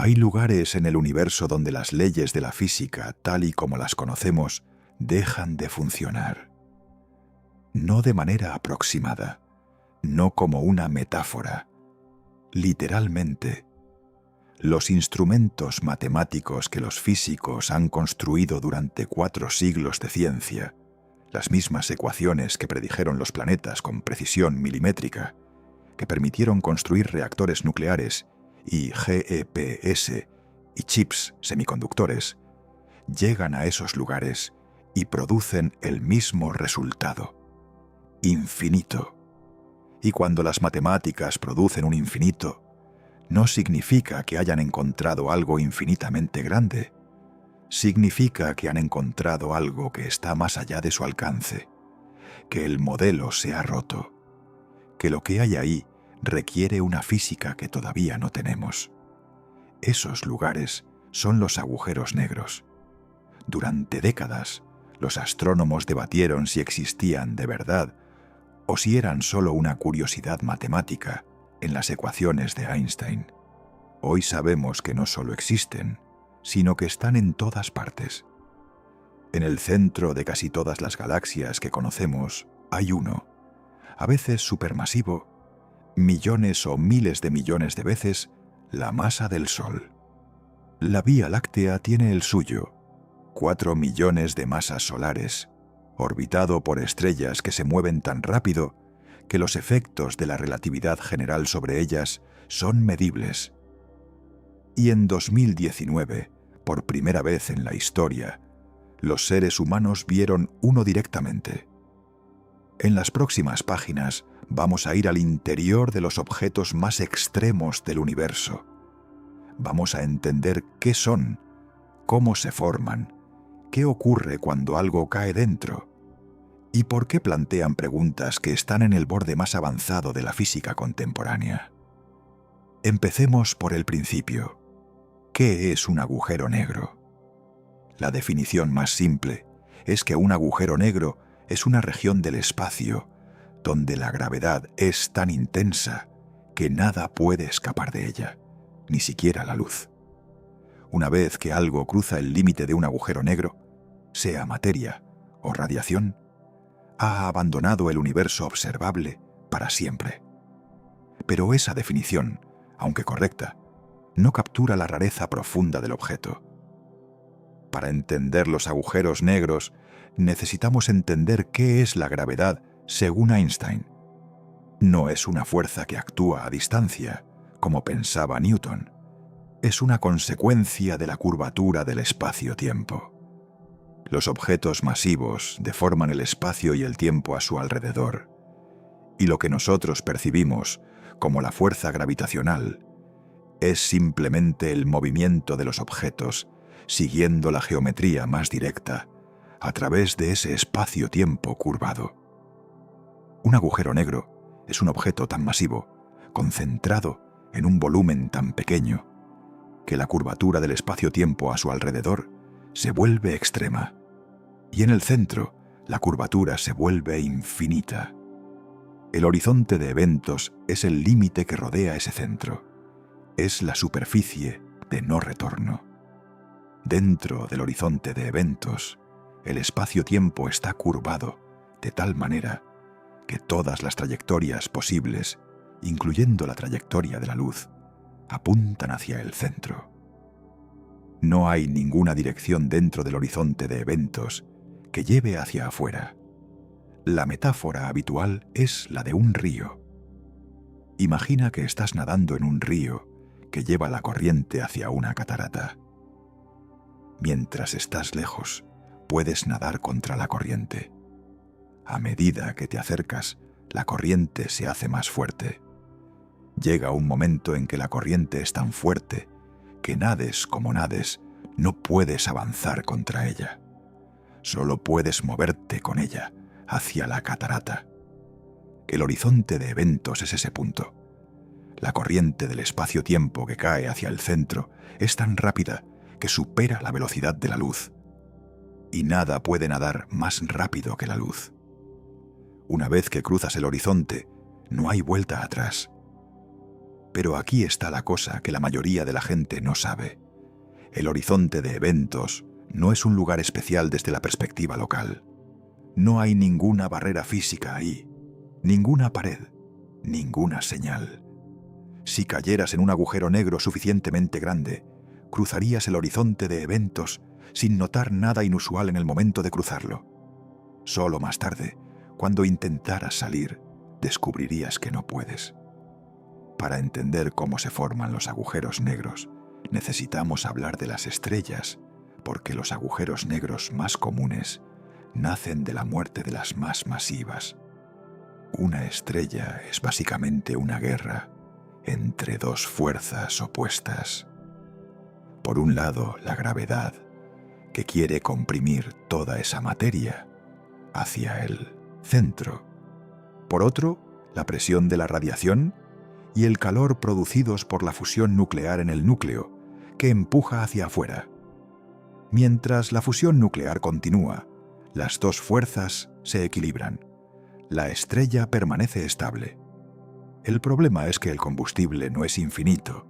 Hay lugares en el universo donde las leyes de la física, tal y como las conocemos, dejan de funcionar. No de manera aproximada, no como una metáfora. Literalmente, los instrumentos matemáticos que los físicos han construido durante 4 siglos de ciencia, las mismas ecuaciones que predijeron los planetas con precisión milimétrica, que permitieron construir reactores nucleares y GPS y chips semiconductores, llegan a esos lugares y producen el mismo resultado: infinito. Y cuando las matemáticas producen un infinito, no significa que hayan encontrado algo infinitamente grande. Significa que han encontrado algo que está más allá de su alcance, que el modelo se ha roto, que lo que hay ahí requiere una física que todavía no tenemos. Esos lugares son los agujeros negros. Durante décadas, los astrónomos debatieron si existían de verdad o si eran solo una curiosidad matemática en las ecuaciones de Einstein. Hoy sabemos que no solo existen, sino que están en todas partes. En el centro de casi todas las galaxias que conocemos hay uno, a veces supermasivo, millones o miles de millones de veces la masa del Sol. La Vía Láctea tiene el suyo, 4 millones de masas solares, orbitado por estrellas que se mueven tan rápido que los efectos de la relatividad general sobre ellas son medibles. Y en 2019, por primera vez en la historia, los seres humanos vieron uno directamente. En las próximas páginas vamos a ir al interior de los objetos más extremos del universo. Vamos a entender qué son, cómo se forman, qué ocurre cuando algo cae dentro y por qué plantean preguntas que están en el borde más avanzado de la física contemporánea. Empecemos por el principio. ¿Qué es un agujero negro? La definición más simple es que un agujero negro es una región del espacio donde la gravedad es tan intensa que nada puede escapar de ella, ni siquiera la luz. Una vez que algo cruza el límite de un agujero negro, sea materia o radiación, ha abandonado el universo observable para siempre. Pero esa definición, aunque correcta, no captura la rareza profunda del objeto. Para entender los agujeros negros, necesitamos entender qué es la gravedad según Einstein. No es una fuerza que actúa a distancia, como pensaba Newton. Es una consecuencia de la curvatura del espacio-tiempo. Los objetos masivos deforman el espacio y el tiempo a su alrededor, y lo que nosotros percibimos como la fuerza gravitacional es simplemente el movimiento de los objetos siguiendo la geometría más directa a través de ese espacio-tiempo curvado. Un agujero negro es un objeto tan masivo, concentrado en un volumen tan pequeño, que la curvatura del espacio-tiempo a su alrededor se vuelve extrema, y en el centro la curvatura se vuelve infinita. El horizonte de eventos es el límite que rodea ese centro. Es la superficie de no retorno. Dentro del horizonte de eventos, el espacio-tiempo está curvado de tal manera que todas las trayectorias posibles, incluyendo la trayectoria de la luz, apuntan hacia el centro. No hay ninguna dirección dentro del horizonte de eventos que lleve hacia afuera. La metáfora habitual es la de un río. Imagina que estás nadando en un río que lleva la corriente hacia una catarata. Mientras estás lejos, puedes nadar contra la corriente. A medida que te acercas, la corriente se hace más fuerte. Llega un momento en que la corriente es tan fuerte que nades como nades, no puedes avanzar contra ella. Solo puedes moverte con ella hacia la catarata. El horizonte de eventos es ese punto. La corriente del espacio-tiempo que cae hacia el centro es tan rápida que supera la velocidad de la luz. Y nada puede nadar más rápido que la luz. Una vez que cruzas el horizonte, no hay vuelta atrás. Pero aquí está la cosa que la mayoría de la gente no sabe. El horizonte de eventos no es un lugar especial desde la perspectiva local. No hay ninguna barrera física ahí, ninguna pared, ninguna señal. Si cayeras en un agujero negro suficientemente grande, cruzarías el horizonte de eventos sin notar nada inusual en el momento de cruzarlo. Solo más tarde, cuando intentaras salir, descubrirías que no puedes. Para entender cómo se forman los agujeros negros, necesitamos hablar de las estrellas, porque los agujeros negros más comunes nacen de la muerte de las más masivas. Una estrella es básicamente una guerra entre dos fuerzas opuestas. Por un lado, la gravedad, que quiere comprimir toda esa materia hacia el centro. Por otro, la presión de la radiación y el calor producidos por la fusión nuclear en el núcleo, que empuja hacia afuera. Mientras la fusión nuclear continúa, las dos fuerzas se equilibran. La estrella permanece estable. El problema es que el combustible no es infinito.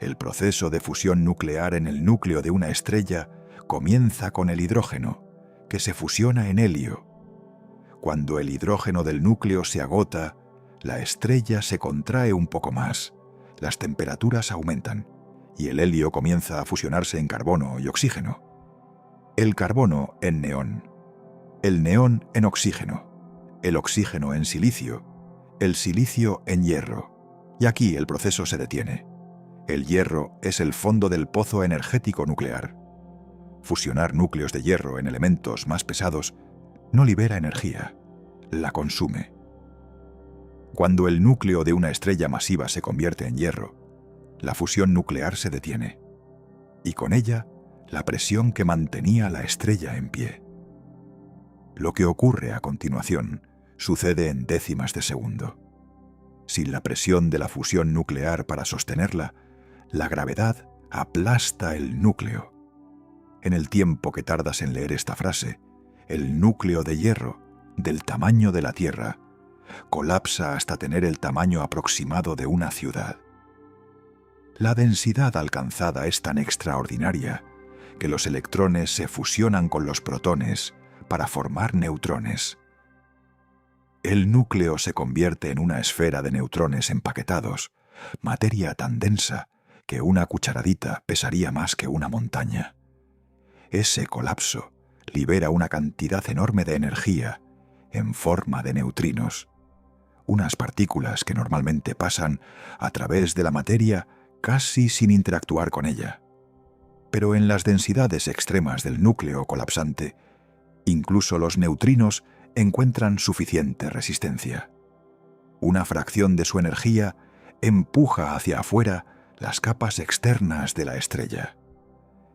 El proceso de fusión nuclear en el núcleo de una estrella comienza con el hidrógeno, que se fusiona en helio. Cuando el hidrógeno del núcleo se agota, la estrella se contrae un poco más, las temperaturas aumentan y el helio comienza a fusionarse en carbono y oxígeno. El carbono en neón, el neón en oxígeno, el oxígeno en silicio, el silicio en hierro. Y aquí el proceso se detiene. El hierro es el fondo del pozo energético nuclear. Fusionar núcleos de hierro en elementos más pesados no libera energía, la consume. Cuando el núcleo de una estrella masiva se convierte en hierro, la fusión nuclear se detiene, y con ella, la presión que mantenía la estrella en pie. Lo que ocurre a continuación sucede en décimas de segundo. Sin la presión de la fusión nuclear para sostenerla, la gravedad aplasta el núcleo. En el tiempo que tardas en leer esta frase, el núcleo de hierro, del tamaño de la Tierra, colapsa hasta tener el tamaño aproximado de una ciudad. La densidad alcanzada es tan extraordinaria que los electrones se fusionan con los protones para formar neutrones. El núcleo se convierte en una esfera de neutrones empaquetados, materia tan densa que una cucharadita pesaría más que una montaña. Ese colapso libera una cantidad enorme de energía en forma de neutrinos, unas partículas que normalmente pasan a través de la materia casi sin interactuar con ella. Pero en las densidades extremas del núcleo colapsante, incluso los neutrinos encuentran suficiente resistencia. Una fracción de su energía empuja hacia afuera las capas externas de la estrella.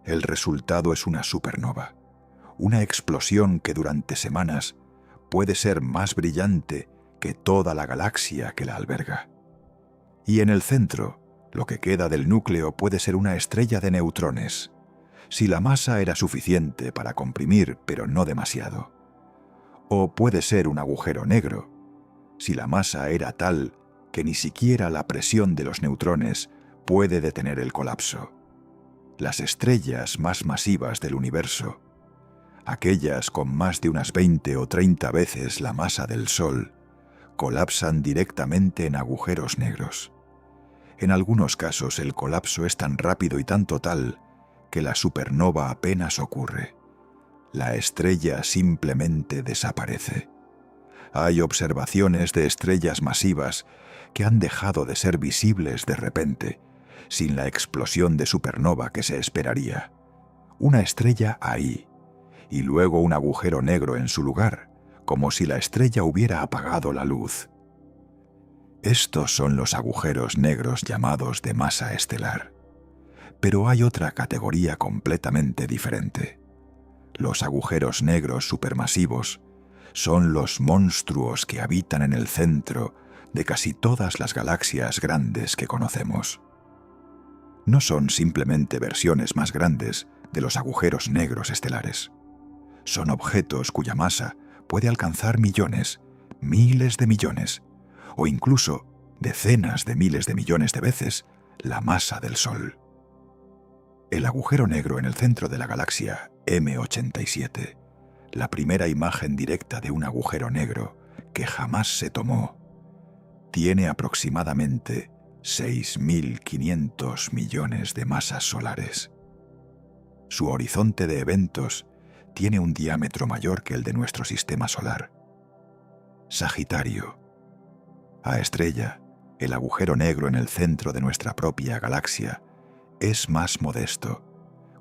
El resultado es una supernova, una explosión que durante semanas puede ser más brillante que toda la galaxia que la alberga. Y en el centro, lo que queda del núcleo puede ser una estrella de neutrones, si la masa era suficiente para comprimir, pero no demasiado. O puede ser un agujero negro, si la masa era tal que ni siquiera la presión de los neutrones puede detener el colapso. Las estrellas más masivas del universo, aquellas con más de unas 20 o 30 veces la masa del Sol, colapsan directamente en agujeros negros. En algunos casos el colapso es tan rápido y tan total que la supernova apenas ocurre. La estrella simplemente desaparece. Hay observaciones de estrellas masivas que han dejado de ser visibles de repente, sin la explosión de supernova que se esperaría. Una estrella ahí, y luego un agujero negro en su lugar, como si la estrella hubiera apagado la luz. Estos son los agujeros negros llamados de masa estelar. Pero hay otra categoría completamente diferente. Los agujeros negros supermasivos son los monstruos que habitan en el centro de casi todas las galaxias grandes que conocemos. No son simplemente versiones más grandes de los agujeros negros estelares. Son objetos cuya masa puede alcanzar millones, miles de millones, o incluso decenas de miles de millones de veces la masa del Sol. El agujero negro en el centro de la galaxia M87, la primera imagen directa de un agujero negro que jamás se tomó, tiene aproximadamente 6.500 millones de masas solares. Su horizonte de eventos tiene un diámetro mayor que el de nuestro sistema solar. Sagitario. A estrella, el agujero negro en el centro de nuestra propia galaxia, es más modesto,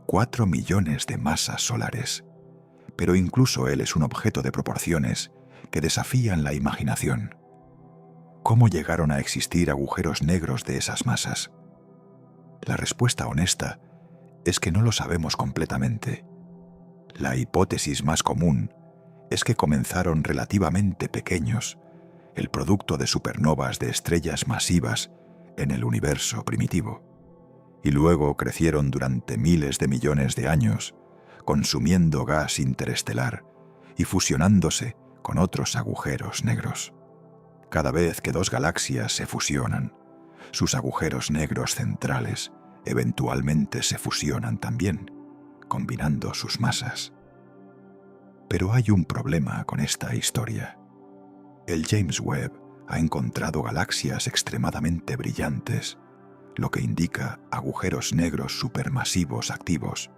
4 millones de masas solares, pero incluso él es un objeto de proporciones que desafían la imaginación. ¿Cómo llegaron a existir agujeros negros de esas masas? La respuesta honesta es que no lo sabemos completamente. La hipótesis más común es que comenzaron relativamente pequeños, el producto de supernovas de estrellas masivas en el universo primitivo, y luego crecieron durante miles de millones de años, consumiendo gas interestelar y fusionándose con otros agujeros negros. Cada vez que dos galaxias se fusionan, sus agujeros negros centrales eventualmente se fusionan también, combinando sus masas. Pero hay un problema con esta historia. El James Webb ha encontrado galaxias extremadamente brillantes, lo que indica agujeros negros supermasivos activos,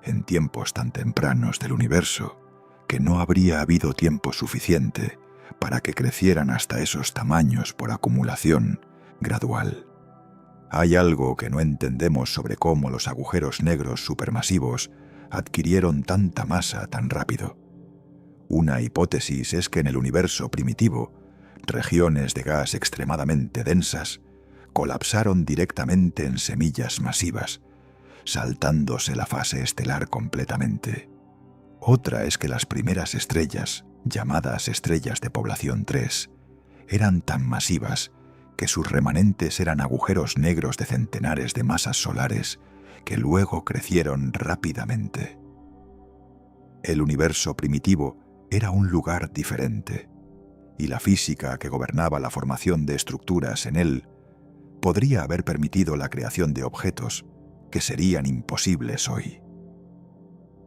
en tiempos tan tempranos del universo que no habría habido tiempo suficiente para que crecieran hasta esos tamaños por acumulación gradual. Hay algo que no entendemos sobre cómo los agujeros negros supermasivos adquirieron tanta masa tan rápido. Una hipótesis es que en el universo primitivo, regiones de gas extremadamente densas colapsaron directamente en semillas masivas, saltándose la fase estelar completamente. Otra es que las primeras estrellas, llamadas estrellas de población 3, eran tan masivas que sus remanentes eran agujeros negros de centenares de masas solares que luego crecieron rápidamente. El universo primitivo era un lugar diferente, y la física que gobernaba la formación de estructuras en él podría haber permitido la creación de objetos que serían imposibles hoy.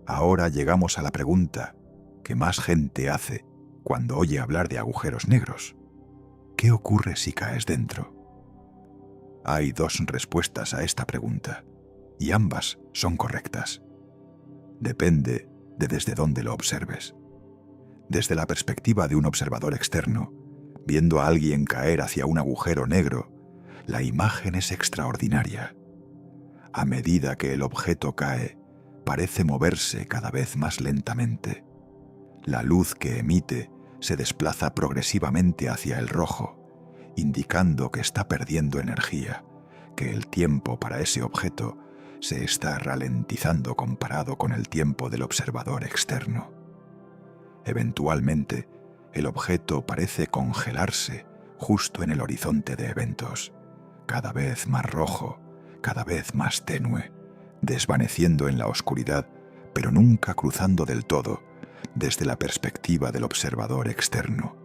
Ahora llegamos a la pregunta que más gente hace cuando oye hablar de agujeros negros. ¿Qué ocurre si caes dentro? Hay dos respuestas a esta pregunta, y ambas son correctas. Depende de desde dónde lo observes. Desde la perspectiva de un observador externo, viendo a alguien caer hacia un agujero negro, la imagen es extraordinaria. A medida que el objeto cae, parece moverse cada vez más lentamente. La luz que emite se desplaza progresivamente hacia el rojo, indicando que está perdiendo energía, que el tiempo para ese objeto se está ralentizando comparado con el tiempo del observador externo. Eventualmente, el objeto parece congelarse justo en el horizonte de eventos, cada vez más rojo, cada vez más tenue, desvaneciendo en la oscuridad, pero nunca cruzando del todo desde la perspectiva del observador externo.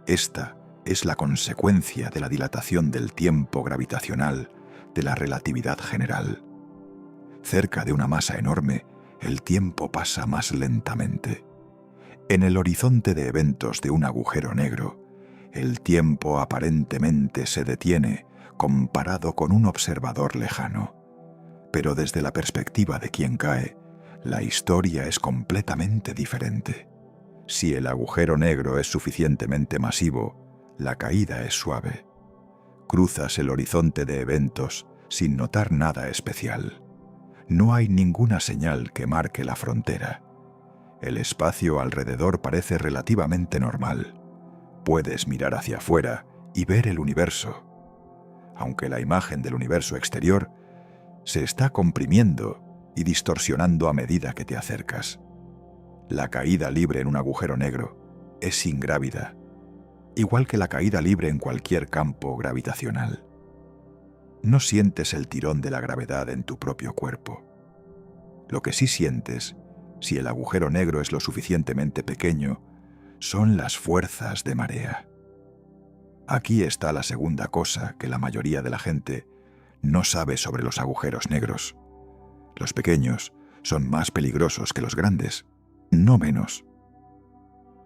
Esta es la consecuencia de la dilatación del tiempo gravitacional de la relatividad general. Cerca de una masa enorme, el tiempo pasa más lentamente. En el horizonte de eventos de un agujero negro, el tiempo aparentemente se detiene comparado con un observador lejano. Pero desde la perspectiva de quien cae, la historia es completamente diferente. Si el agujero negro es suficientemente masivo, la caída es suave. Cruzas el horizonte de eventos sin notar nada especial. No hay ninguna señal que marque la frontera. El espacio alrededor parece relativamente normal. Puedes mirar hacia afuera y ver el universo, aunque la imagen del universo exterior se está comprimiendo y distorsionando a medida que te acercas. La caída libre en un agujero negro es ingrávida, igual que la caída libre en cualquier campo gravitacional. No sientes el tirón de la gravedad en tu propio cuerpo. Lo que sí sientes, si el agujero negro es lo suficientemente pequeño, son las fuerzas de marea. Aquí está la segunda cosa que la mayoría de la gente no sabe sobre los agujeros negros. Los pequeños son más peligrosos que los grandes, no menos.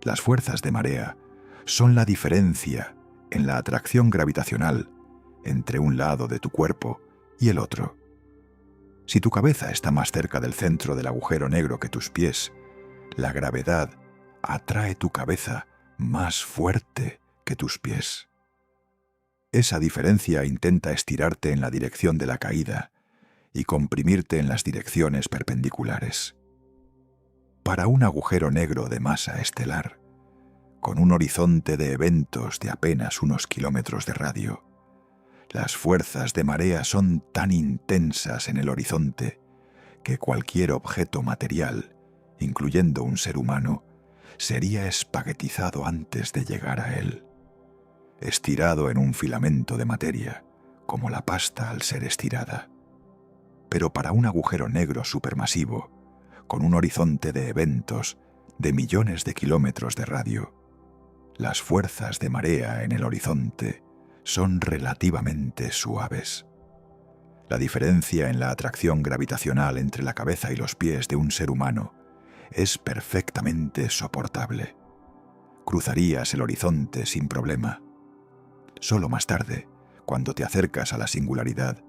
Las fuerzas de marea son la diferencia en la atracción gravitacional entre un lado de tu cuerpo y el otro. Si tu cabeza está más cerca del centro del agujero negro que tus pies, la gravedad atrae tu cabeza más fuerte que tus pies. Esa diferencia intenta estirarte en la dirección de la caída y comprimirte en las direcciones perpendiculares. Para un agujero negro de masa estelar, con un horizonte de eventos de apenas unos kilómetros de radio, las fuerzas de marea son tan intensas en el horizonte que cualquier objeto material, incluyendo un ser humano, sería espaguetizado antes de llegar a él, estirado en un filamento de materia, como la pasta al ser estirada. Pero para un agujero negro supermasivo, con un horizonte de eventos de millones de kilómetros de radio, las fuerzas de marea en el horizonte son relativamente suaves. La diferencia en la atracción gravitacional entre la cabeza y los pies de un ser humano es perfectamente soportable. Cruzarías el horizonte sin problema. Solo más tarde, cuando te acercas a la singularidad,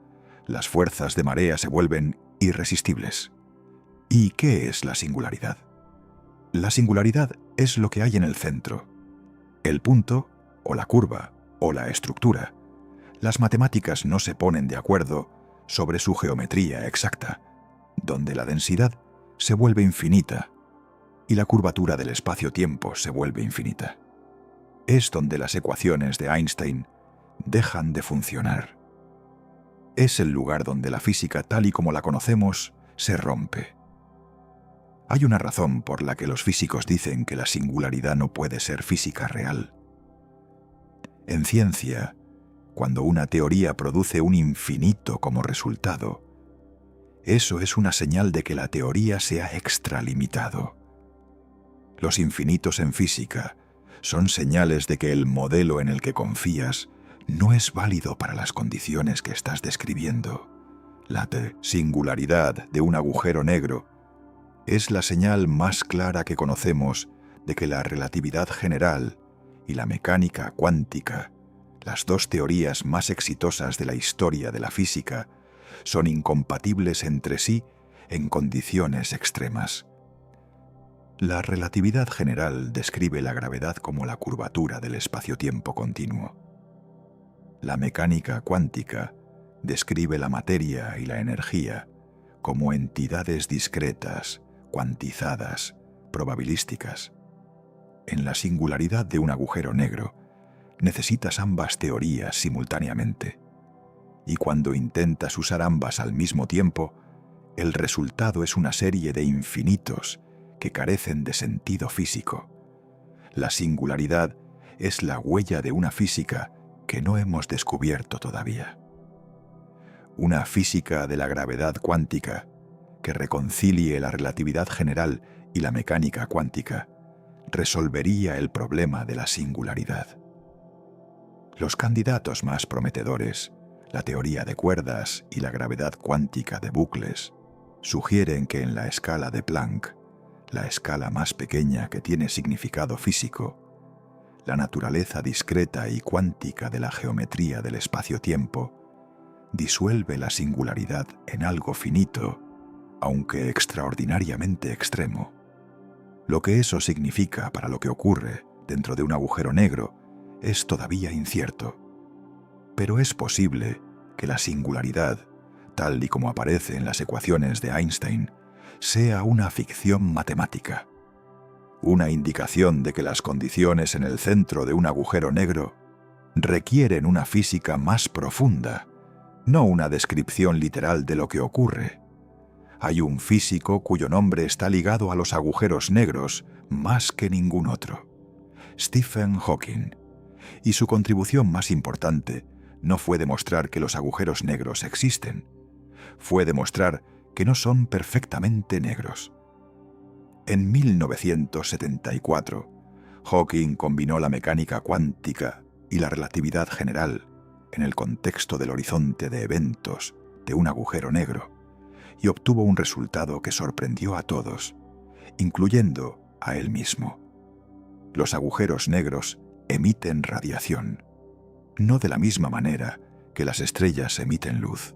las fuerzas de marea se vuelven irresistibles. ¿Y qué es la singularidad? La singularidad es lo que hay en el centro. El punto, o la curva, o la estructura. Las matemáticas no se ponen de acuerdo sobre su geometría exacta, donde la densidad se vuelve infinita y la curvatura del espacio-tiempo se vuelve infinita. Es donde las ecuaciones de Einstein dejan de funcionar. Es el lugar donde la física tal y como la conocemos se rompe. Hay una razón por la que los físicos dicen que la singularidad no puede ser física real. En ciencia, cuando una teoría produce un infinito como resultado, eso es una señal de que la teoría se ha extralimitado. Los infinitos en física son señales de que el modelo en el que confías no es válido para las condiciones que estás describiendo. La singularidad de un agujero negro es la señal más clara que conocemos de que la relatividad general y la mecánica cuántica, las dos teorías más exitosas de la historia de la física, son incompatibles entre sí en condiciones extremas. La relatividad general describe la gravedad como la curvatura del espacio-tiempo continuo. La mecánica cuántica describe la materia y la energía como entidades discretas, cuantizadas, probabilísticas. En la singularidad de un agujero negro, necesitas ambas teorías simultáneamente. Y cuando intentas usar ambas al mismo tiempo, el resultado es una serie de infinitos que carecen de sentido físico. La singularidad es la huella de una física que no hemos descubierto todavía. Una física de la gravedad cuántica que reconcilie la relatividad general y la mecánica cuántica resolvería el problema de la singularidad. Los candidatos más prometedores, la teoría de cuerdas y la gravedad cuántica de bucles, sugieren que en la escala de Planck, la escala más pequeña que tiene significado físico, la naturaleza discreta y cuántica de la geometría del espacio-tiempo disuelve la singularidad en algo finito, aunque extraordinariamente extremo. Lo que eso significa para lo que ocurre dentro de un agujero negro es todavía incierto. Pero es posible que la singularidad, tal y como aparece en las ecuaciones de Einstein, sea una ficción matemática, una indicación de que las condiciones en el centro de un agujero negro requieren una física más profunda, no una descripción literal de lo que ocurre. Hay un físico cuyo nombre está ligado a los agujeros negros más que ningún otro, Stephen Hawking, y su contribución más importante no fue demostrar que los agujeros negros existen, fue demostrar que no son perfectamente negros. En 1974, Hawking combinó la mecánica cuántica y la relatividad general en el contexto del horizonte de eventos de un agujero negro, y obtuvo un resultado que sorprendió a todos, incluyendo a él mismo. Los agujeros negros emiten radiación, no de la misma manera que las estrellas emiten luz.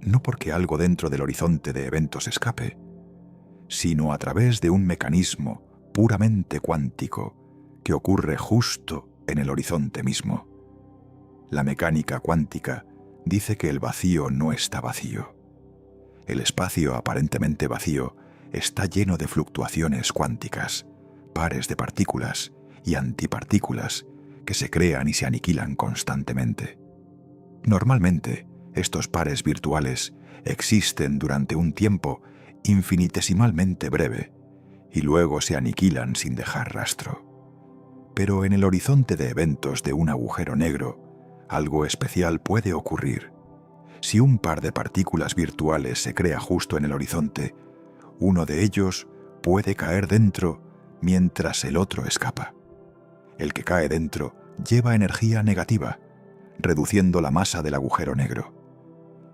No porque algo dentro del horizonte de eventos escape, sino a través de un mecanismo puramente cuántico que ocurre justo en el horizonte mismo. La mecánica cuántica dice que el vacío no está vacío. El espacio aparentemente vacío está lleno de fluctuaciones cuánticas, pares de partículas y antipartículas que se crean y se aniquilan constantemente. Normalmente, estos pares virtuales existen durante un tiempo infinitesimalmente breve y luego se aniquilan sin dejar rastro. Pero en el horizonte de eventos de un agujero negro, algo especial puede ocurrir. Si un par de partículas virtuales se crea justo en el horizonte, uno de ellos puede caer dentro mientras el otro escapa. El que cae dentro lleva energía negativa, reduciendo la masa del agujero negro.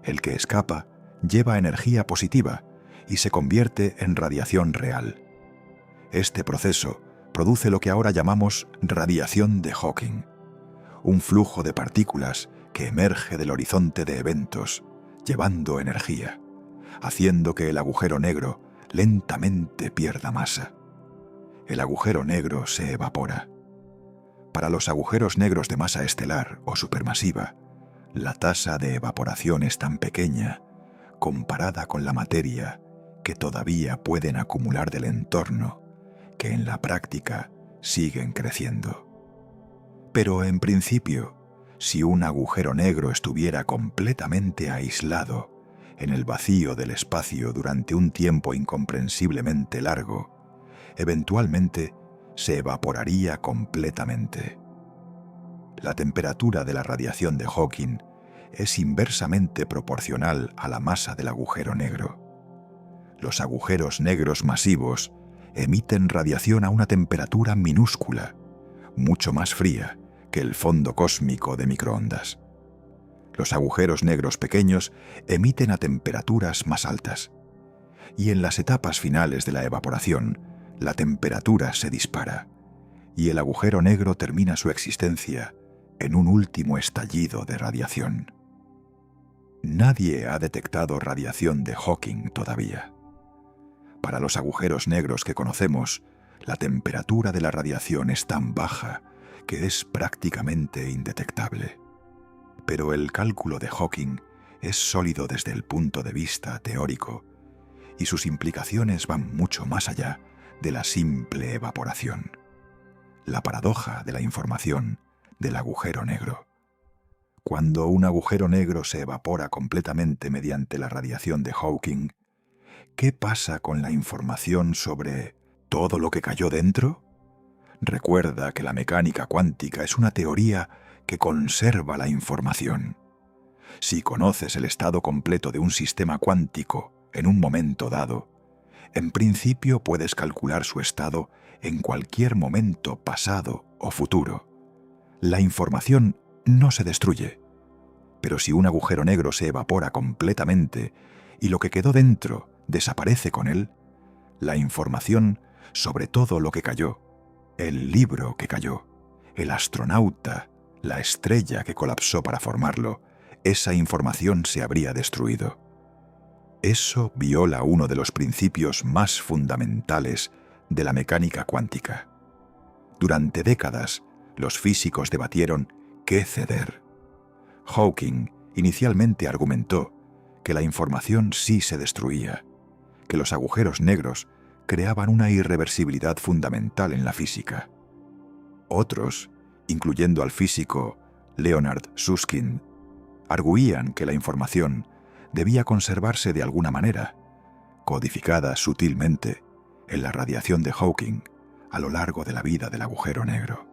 El que escapa lleva energía positiva y se convierte en radiación real. Este proceso produce lo que ahora llamamos radiación de Hawking, un flujo de partículas que emerge del horizonte de eventos, llevando energía, haciendo que el agujero negro lentamente pierda masa. El agujero negro se evapora. Para los agujeros negros de masa estelar o supermasiva, la tasa de evaporación es tan pequeña, comparada con la materia que todavía pueden acumular del entorno, que en la práctica siguen creciendo. Pero en principio, si un agujero negro estuviera completamente aislado en el vacío del espacio durante un tiempo incomprensiblemente largo, eventualmente se evaporaría completamente. La temperatura de la radiación de Hawking es inversamente proporcional a la masa del agujero negro. Los agujeros negros masivos emiten radiación a una temperatura minúscula, mucho más fría que el fondo cósmico de microondas. Los agujeros negros pequeños emiten a temperaturas más altas, y en las etapas finales de la evaporación, la temperatura se dispara, y el agujero negro termina su existencia en un último estallido de radiación. Nadie ha detectado radiación de Hawking todavía. Para los agujeros negros que conocemos, la temperatura de la radiación es tan baja que es prácticamente indetectable. Pero el cálculo de Hawking es sólido desde el punto de vista teórico, y sus implicaciones van mucho más allá de la simple evaporación. La paradoja de la información del agujero negro. Cuando un agujero negro se evapora completamente mediante la radiación de Hawking, ¿qué pasa con la información sobre todo lo que cayó dentro? Recuerda que la mecánica cuántica es una teoría que conserva la información. Si conoces el estado completo de un sistema cuántico en un momento dado, en principio puedes calcular su estado en cualquier momento pasado o futuro. La información no se destruye, pero si un agujero negro se evapora completamente y lo que quedó dentro desaparece con él, la información sobre todo lo que cayó, el libro que cayó, el astronauta, la estrella que colapsó para formarlo, esa información se habría destruido. Eso viola uno de los principios más fundamentales de la mecánica cuántica. Durante décadas, los físicos debatieron qué ceder. Hawking inicialmente argumentó que la información sí se destruía, que los agujeros negros creaban una irreversibilidad fundamental en la física. Otros, incluyendo al físico Leonard Susskind, arguían que la información debía conservarse de alguna manera, codificada sutilmente en la radiación de Hawking a lo largo de la vida del agujero negro.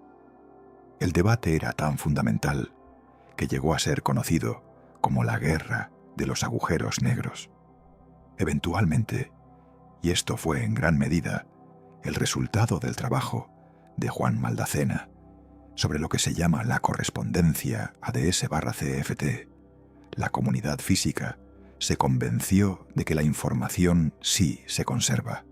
El debate era tan fundamental que llegó a ser conocido como la guerra de los agujeros negros. Eventualmente, y esto fue en gran medida el resultado del trabajo de Juan Maldacena, sobre lo que se llama la correspondencia ADS/CFT, la comunidad física se convenció de que la información sí se conserva,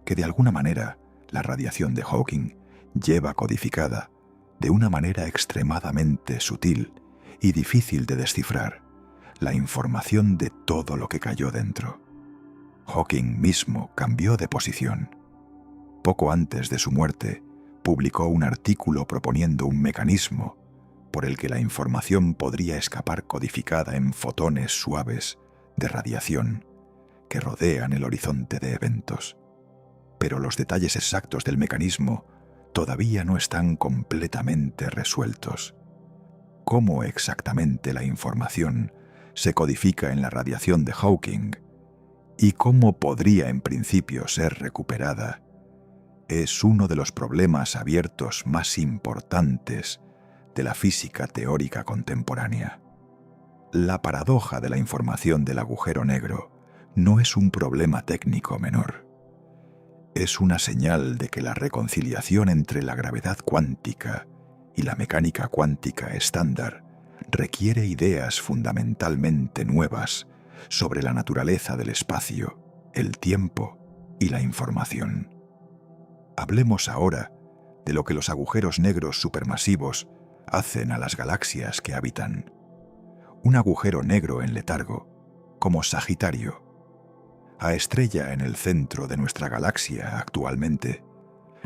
que de alguna manera la radiación de Hawking lleva codificada, de una manera extremadamente sutil y difícil de descifrar, la información de todo lo que cayó dentro. Hawking mismo cambió de posición. Poco antes de su muerte, publicó un artículo proponiendo un mecanismo por el que la información podría escapar codificada en fotones suaves de radiación que rodean el horizonte de eventos. Pero los detalles exactos del mecanismo todavía no están completamente resueltos. ¿Cómo exactamente la información se codifica en la radiación de Hawking y cómo podría en principio ser recuperada? Es uno de los problemas abiertos más importantes de la física teórica contemporánea. La paradoja de la información del agujero negro no es un problema técnico menor. Es una señal de que la reconciliación entre la gravedad cuántica y la mecánica cuántica estándar requiere ideas fundamentalmente nuevas sobre la naturaleza del espacio, el tiempo y la información. Hablemos ahora de lo que los agujeros negros supermasivos hacen a las galaxias que habitan. Un agujero negro en letargo, como Sagitario, a estrella en el centro de nuestra galaxia actualmente,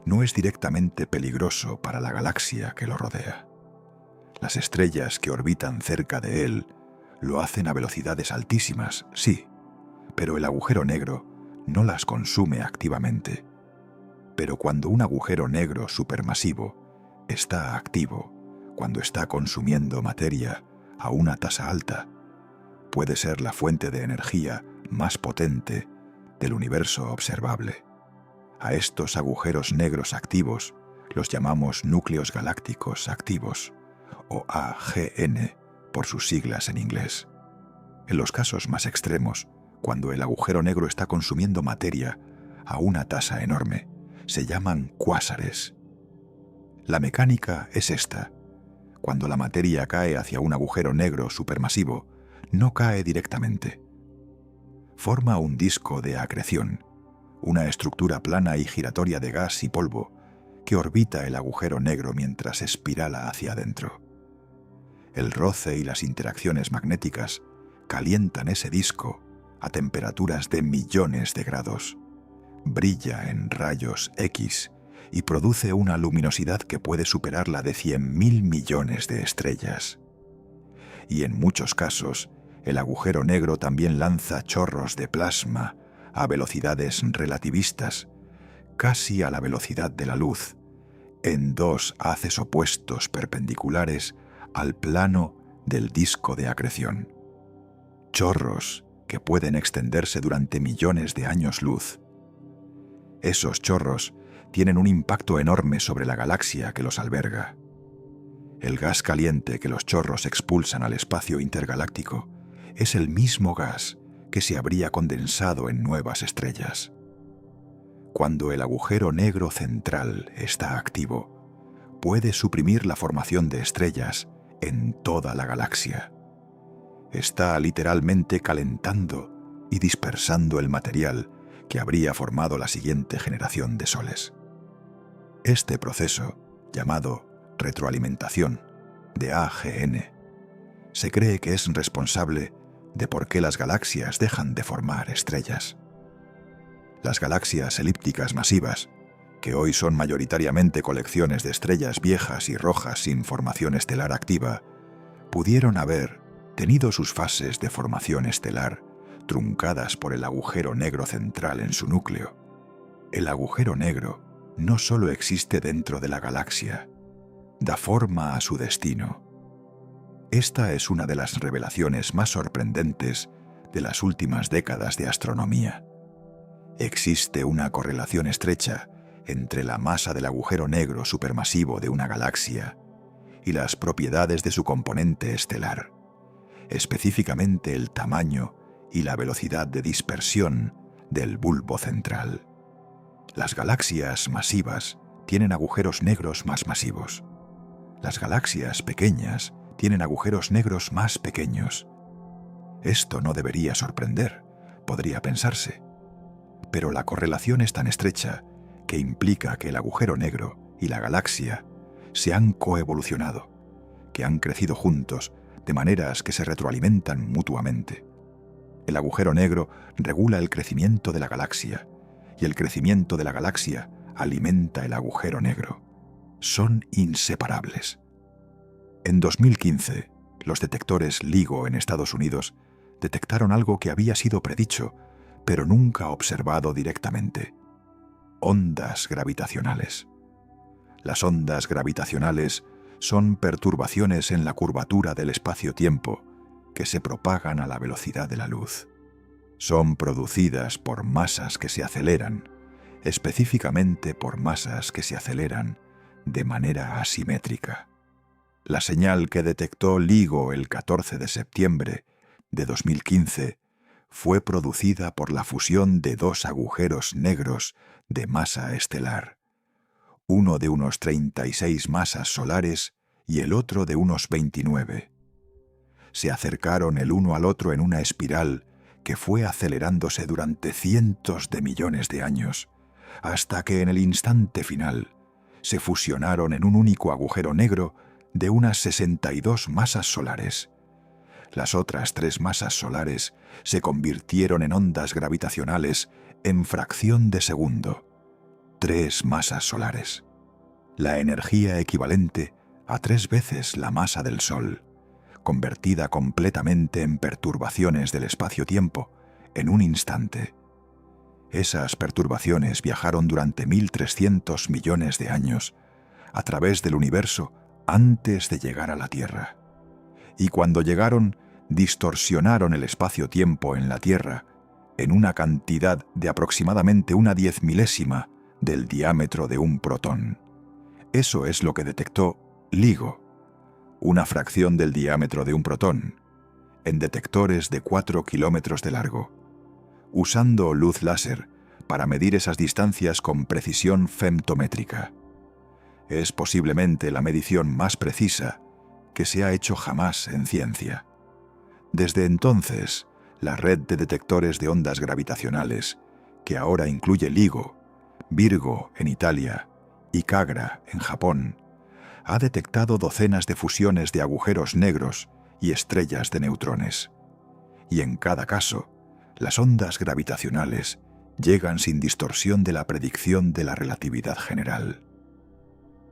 no es directamente peligroso para la galaxia que lo rodea. Las estrellas que orbitan cerca de él lo hacen a velocidades altísimas, sí, pero el agujero negro no las consume activamente. Pero cuando un agujero negro supermasivo está activo, cuando está consumiendo materia a una tasa alta, puede ser la fuente de energía más potente del universo observable. A estos agujeros negros activos los llamamos núcleos galácticos activos, o AGN por sus siglas en inglés. En los casos más extremos, cuando el agujero negro está consumiendo materia a una tasa enorme, se llaman cuásares. La mecánica es esta. Cuando la materia cae hacia un agujero negro supermasivo, no cae directamente. Forma un disco de acreción, una estructura plana y giratoria de gas y polvo que orbita el agujero negro mientras espirala hacia adentro. El roce y las interacciones magnéticas calientan ese disco a temperaturas de millones de grados. Brilla en rayos X y produce una luminosidad que puede superar la de 100.000 millones de estrellas. Y en muchos casos, el agujero negro también lanza chorros de plasma a velocidades relativistas, casi a la velocidad de la luz, en dos haces opuestos perpendiculares al plano del disco de acreción. Chorros que pueden extenderse durante millones de años luz. Esos chorros tienen un impacto enorme sobre la galaxia que los alberga. El gas caliente que los chorros expulsan al espacio intergaláctico es el mismo gas que se habría condensado en nuevas estrellas. Cuando el agujero negro central está activo, puede suprimir la formación de estrellas en toda la galaxia. Está literalmente calentando y dispersando el material que habría formado la siguiente generación de soles. Este proceso, llamado retroalimentación de AGN, se cree que es responsable de por qué las galaxias dejan de formar estrellas. Las galaxias elípticas masivas, que hoy son mayoritariamente colecciones de estrellas viejas y rojas sin formación estelar activa, pudieron haber tenido sus fases de formación estelar truncadas por el agujero negro central en su núcleo. El agujero negro no solo existe dentro de la galaxia, da forma a su destino. Esta es una de las revelaciones más sorprendentes de las últimas décadas de astronomía. Existe una correlación estrecha entre la masa del agujero negro supermasivo de una galaxia y las propiedades de su componente estelar, específicamente el tamaño y la velocidad de dispersión del bulbo central. Las galaxias masivas tienen agujeros negros más masivos. Las galaxias pequeñas tienen agujeros negros más pequeños. Esto no debería sorprender, podría pensarse. Pero la correlación es tan estrecha que implica que el agujero negro y la galaxia se han coevolucionado, que han crecido juntos de maneras que se retroalimentan mutuamente. El agujero negro regula el crecimiento de la galaxia y el crecimiento de la galaxia alimenta el agujero negro. Son inseparables. En 2015, los detectores LIGO en Estados Unidos detectaron algo que había sido predicho, pero nunca observado directamente: ondas gravitacionales. Las ondas gravitacionales son perturbaciones en la curvatura del espacio-tiempo que se propagan a la velocidad de la luz. Son producidas por masas que se aceleran, específicamente por masas que se aceleran de manera asimétrica. La señal que detectó LIGO el 14 de septiembre de 2015 fue producida por la fusión de dos agujeros negros de masa estelar, uno de unos 36 masas solares y el otro de unos 29. Se acercaron el uno al otro en una espiral que fue acelerándose durante cientos de millones de años, hasta que en el instante final se fusionaron en un único agujero negro de unas 62 masas solares. Las otras 3 masas solares se convirtieron en ondas gravitacionales en fracción de segundo. 3 masas solares. La energía equivalente a 3 veces la masa del Sol, convertida completamente en perturbaciones del espacio-tiempo en un instante. Esas perturbaciones viajaron durante 1.300 millones de años a través del universo antes de llegar a la Tierra. Y cuando llegaron, distorsionaron el espacio-tiempo en la Tierra en una cantidad de aproximadamente una 10.000ª del diámetro de un protón. Eso es lo que detectó LIGO, una fracción del diámetro de un protón, en detectores de 4 kilómetros de largo, usando luz láser para medir esas distancias con precisión femtométrica. Es posiblemente la medición más precisa que se ha hecho jamás en ciencia. Desde entonces, la red de detectores de ondas gravitacionales, que ahora incluye LIGO, Virgo en Italia y Kagra en Japón, ha detectado docenas de fusiones de agujeros negros y estrellas de neutrones. Y en cada caso, las ondas gravitacionales llegan sin distorsión de la predicción de la relatividad general.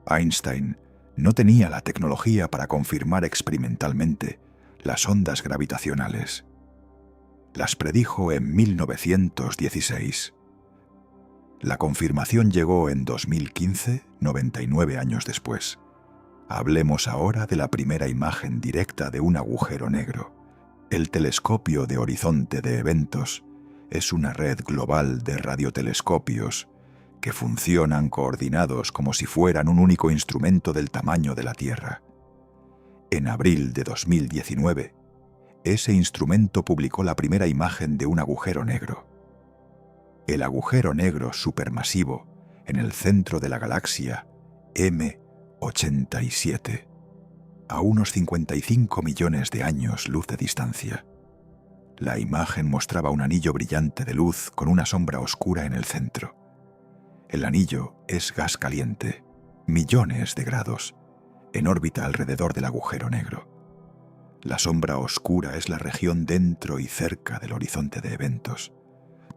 Einstein no tenía la tecnología para confirmar experimentalmente las ondas gravitacionales. Las predijo en 1916. La confirmación llegó en 2015, 99 años después. Hablemos ahora de la primera imagen directa de un agujero negro. El telescopio de horizonte de eventos es una red global de radiotelescopios que funcionan coordinados como si fueran un único instrumento del tamaño de la Tierra. En abril de 2019, ese instrumento publicó la primera imagen de un agujero negro. El agujero negro supermasivo en el centro de la galaxia M87, a unos 55 millones de años luz de distancia. La imagen mostraba un anillo brillante de luz con una sombra oscura en el centro. El anillo es gas caliente, millones de grados, en órbita alrededor del agujero negro. La sombra oscura es la región dentro y cerca del horizonte de eventos,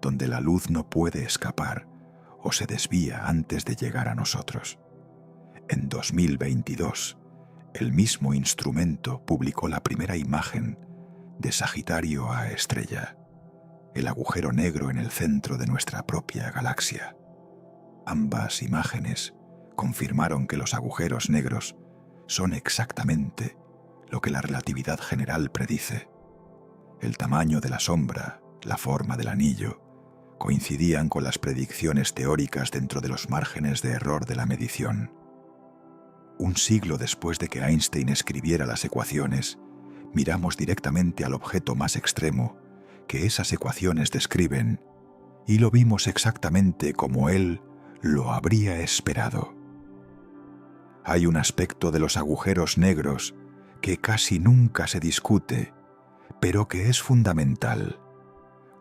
donde la luz no puede escapar o se desvía antes de llegar a nosotros. En 2022, el mismo instrumento publicó la primera imagen de Sagitario A estrella, el agujero negro en el centro de nuestra propia galaxia. Ambas imágenes confirmaron que los agujeros negros son exactamente lo que la relatividad general predice. El tamaño de la sombra, la forma del anillo, coincidían con las predicciones teóricas dentro de los márgenes de error de la medición. Un siglo después de que Einstein escribiera las ecuaciones, miramos directamente al objeto más extremo que esas ecuaciones describen y lo vimos exactamente como él lo habría esperado. Hay un aspecto de los agujeros negros que casi nunca se discute, pero que es fundamental.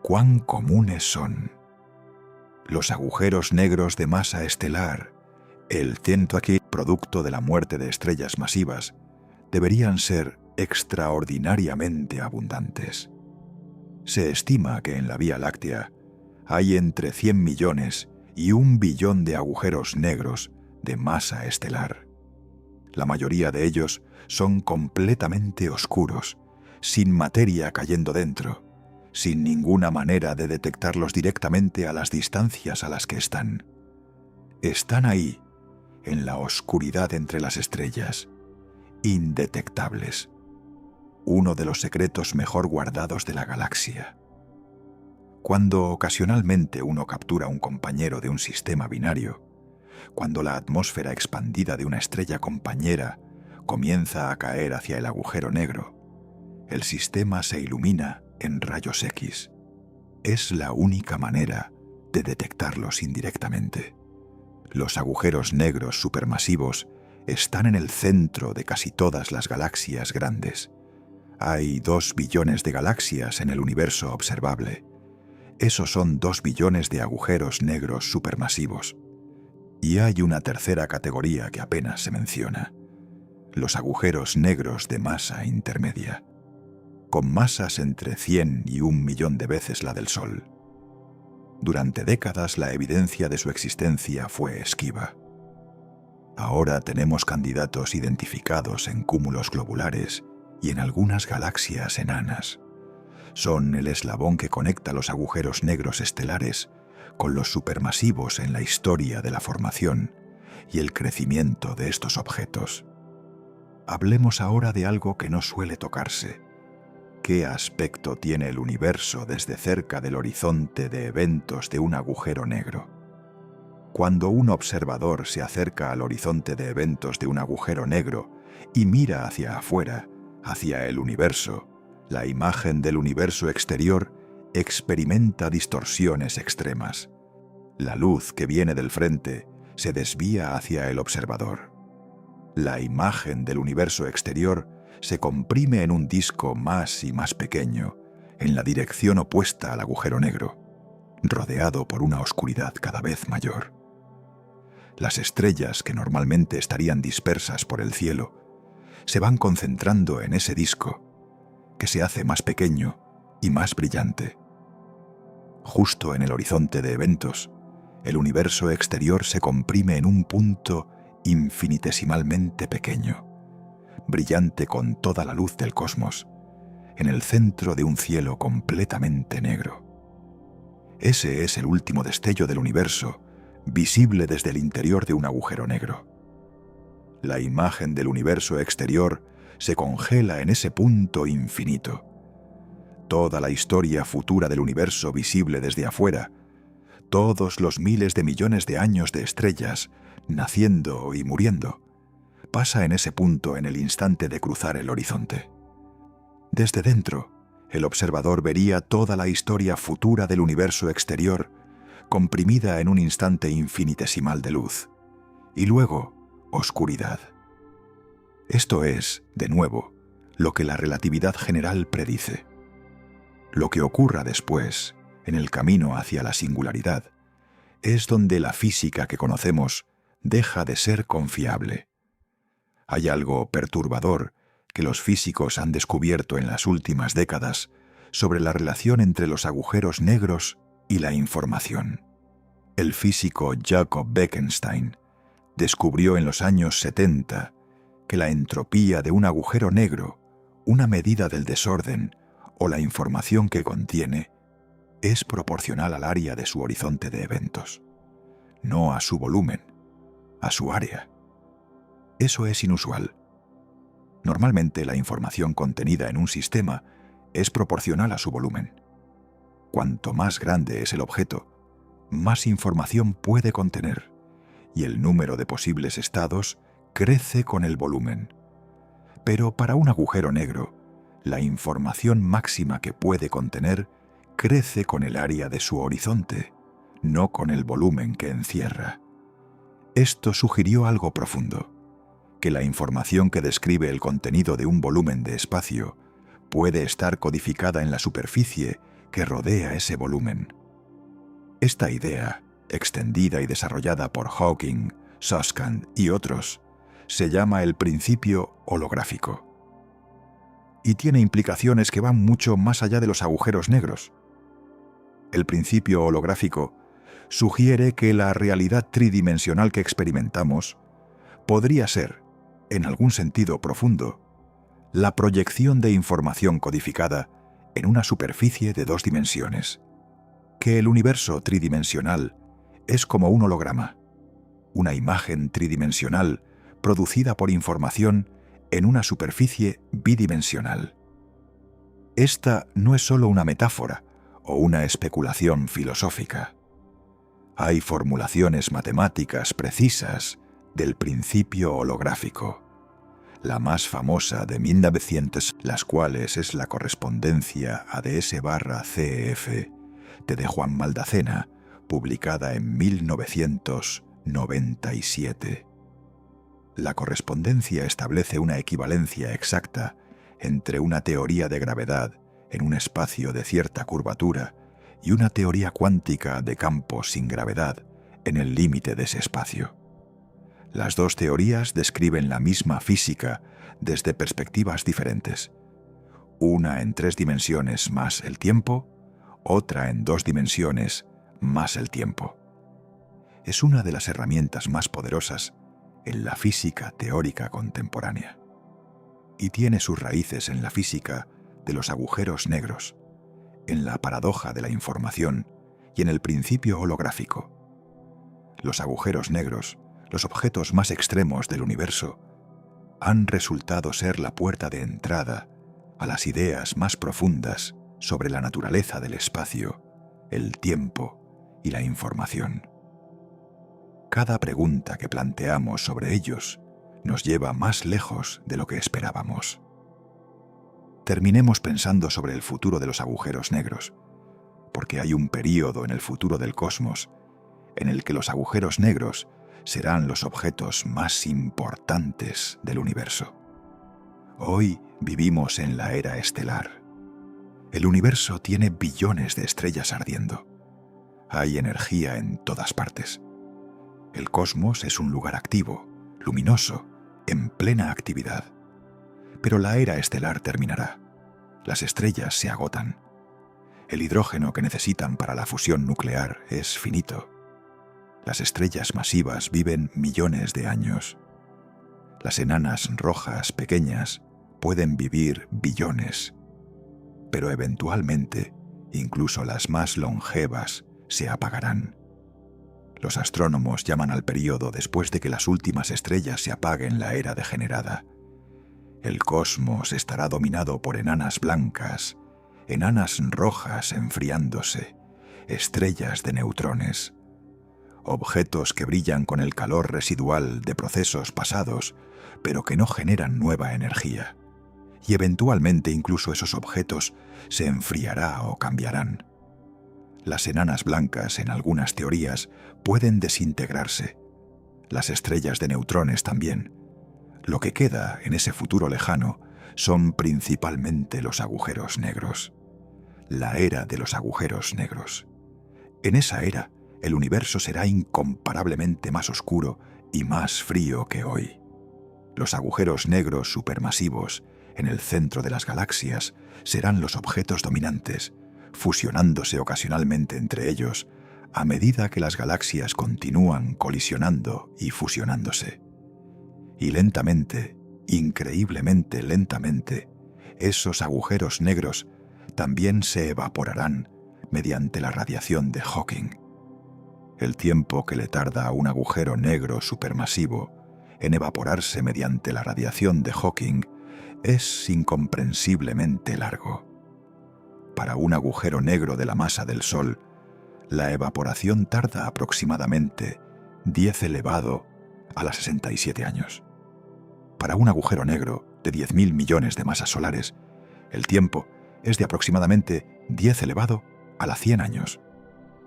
¿Cuán comunes son? Los agujeros negros de masa estelar, el ciento aquí producto de la muerte de estrellas masivas, deberían ser extraordinariamente abundantes. Se estima que en la Vía Láctea hay entre 100 millones y 1 billón de agujeros negros de masa estelar. La mayoría de ellos son completamente oscuros, sin materia cayendo dentro, sin ninguna manera de detectarlos directamente a las distancias a las que están. Están ahí, en la oscuridad entre las estrellas, indetectables. Uno de los secretos mejor guardados de la galaxia. Cuando ocasionalmente uno captura un compañero de un sistema binario, cuando la atmósfera expandida de una estrella compañera comienza a caer hacia el agujero negro, el sistema se ilumina en rayos X. Es la única manera de detectarlos indirectamente. Los agujeros negros supermasivos están en el centro de casi todas las galaxias grandes. Hay 2 billones de galaxias en el universo observable. Esos son 2 billones de agujeros negros supermasivos. Y hay una tercera categoría que apenas se menciona: los agujeros negros de masa intermedia, con masas entre 100 y 1 millón de veces la del Sol. Durante décadas la evidencia de su existencia fue esquiva. Ahora tenemos candidatos identificados en cúmulos globulares y en algunas galaxias enanas. Son el eslabón que conecta los agujeros negros estelares con los supermasivos en la historia de la formación y el crecimiento de estos objetos. Hablemos ahora de algo que no suele tocarse. ¿Qué aspecto tiene el universo desde cerca del horizonte de eventos de un agujero negro? Cuando un observador se acerca al horizonte de eventos de un agujero negro y mira hacia afuera, hacia el universo, la imagen del universo exterior experimenta distorsiones extremas. La luz que viene del frente se desvía hacia el observador. La imagen del universo exterior se comprime en un disco más y más pequeño, en la dirección opuesta al agujero negro, rodeado por una oscuridad cada vez mayor. Las estrellas, que normalmente estarían dispersas por el cielo, se van concentrando en ese disco, que se hace más pequeño y más brillante. Justo en el horizonte de eventos, el universo exterior se comprime en un punto infinitesimalmente pequeño, brillante con toda la luz del cosmos, en el centro de un cielo completamente negro. Ese es el último destello del universo, visible desde el interior de un agujero negro. La imagen del universo exterior se congela en ese punto infinito. Toda la historia futura del universo visible desde afuera, todos los miles de millones de años de estrellas, naciendo y muriendo, pasa en ese punto en el instante de cruzar el horizonte. Desde dentro, el observador vería toda la historia futura del universo exterior, comprimida en un instante infinitesimal de luz, y luego oscuridad. Esto es, de nuevo, lo que la relatividad general predice. Lo que ocurra después, en el camino hacia la singularidad, es donde la física que conocemos deja de ser confiable. Hay algo perturbador que los físicos han descubierto en las últimas décadas sobre la relación entre los agujeros negros y la información. El físico Jacob Bekenstein descubrió en los años 70 que la entropía de un agujero negro, una medida del desorden o la información que contiene, es proporcional al área de su horizonte de eventos, no a su volumen, a su área. Eso es inusual. Normalmente la información contenida en un sistema es proporcional a su volumen. Cuanto más grande es el objeto, más información puede contener, y el número de posibles estados crece con el volumen. Pero para un agujero negro, la información máxima que puede contener crece con el área de su horizonte, no con el volumen que encierra. Esto sugirió algo profundo. que la información que describe el contenido de un volumen de espacio puede estar codificada en la superficie que rodea ese volumen. Esta idea, extendida y desarrollada por Hawking, Susskind y otros, se llama el principio holográfico. Y tiene implicaciones que van mucho más allá de los agujeros negros. El principio holográfico sugiere que la realidad tridimensional que experimentamos podría ser, en algún sentido profundo, la proyección de información codificada en una superficie de 2 dimensiones, que el universo tridimensional es como un holograma, una imagen tridimensional producida por información en una superficie bidimensional. Esta no es solo una metáfora o una especulación filosófica. Hay formulaciones matemáticas precisas del principio holográfico, la más famosa de 1900, las cuales es la correspondencia ADS/CF de Juan Maldacena, publicada en 1997. La correspondencia establece una equivalencia exacta entre una teoría de gravedad en un espacio de cierta curvatura y una teoría cuántica de campos sin gravedad en el límite de ese espacio. Las dos teorías describen la misma física desde perspectivas diferentes. Una en 3 dimensiones más el tiempo, otra en 2 dimensiones más el tiempo. Es una de las herramientas más poderosas en la física teórica contemporánea. Y tiene sus raíces en la física de los agujeros negros, en la paradoja de la información y en el principio holográfico. Los agujeros negros, los objetos más extremos del universo, han resultado ser la puerta de entrada a las ideas más profundas sobre la naturaleza del espacio, el tiempo y la información. Cada pregunta que planteamos sobre ellos nos lleva más lejos de lo que esperábamos. Terminemos pensando sobre el futuro de los agujeros negros, porque hay un período en el futuro del cosmos en el que los agujeros negros serán los objetos más importantes del universo. Hoy vivimos en la era estelar. El universo tiene billones de estrellas ardiendo. Hay energía en todas partes. El cosmos es un lugar activo, luminoso, en plena actividad. Pero la era estelar terminará. Las estrellas se agotan. El hidrógeno que necesitan para la fusión nuclear es finito. Las estrellas masivas viven millones de años. Las enanas rojas pequeñas pueden vivir billones. Pero eventualmente, incluso las más longevas se apagarán. Los astrónomos llaman al período después de que las últimas estrellas se apaguen la era degenerada. El cosmos estará dominado por enanas blancas, enanas rojas enfriándose, estrellas de neutrones, objetos que brillan con el calor residual de procesos pasados, pero que no generan nueva energía. Y eventualmente incluso esos objetos se enfriará o cambiarán. Las enanas blancas, en algunas teorías, pueden desintegrarse. Las estrellas de neutrones también. Lo que queda en ese futuro lejano son principalmente los agujeros negros. La era de los agujeros negros. En esa era, el universo será incomparablemente más oscuro y más frío que hoy. Los agujeros negros supermasivos en el centro de las galaxias serán los objetos dominantes, fusionándose ocasionalmente entre ellos a medida que las galaxias continúan colisionando y fusionándose. Y lentamente, increíblemente lentamente, esos agujeros negros también se evaporarán mediante la radiación de Hawking. El tiempo que le tarda a un agujero negro supermasivo en evaporarse mediante la radiación de Hawking es incomprensiblemente largo. Para un agujero negro de la masa del Sol, la evaporación tarda aproximadamente 10 elevado a la 67 años. Para un agujero negro de 10.000 millones de masas solares, el tiempo es de aproximadamente 10 elevado a la 100 años.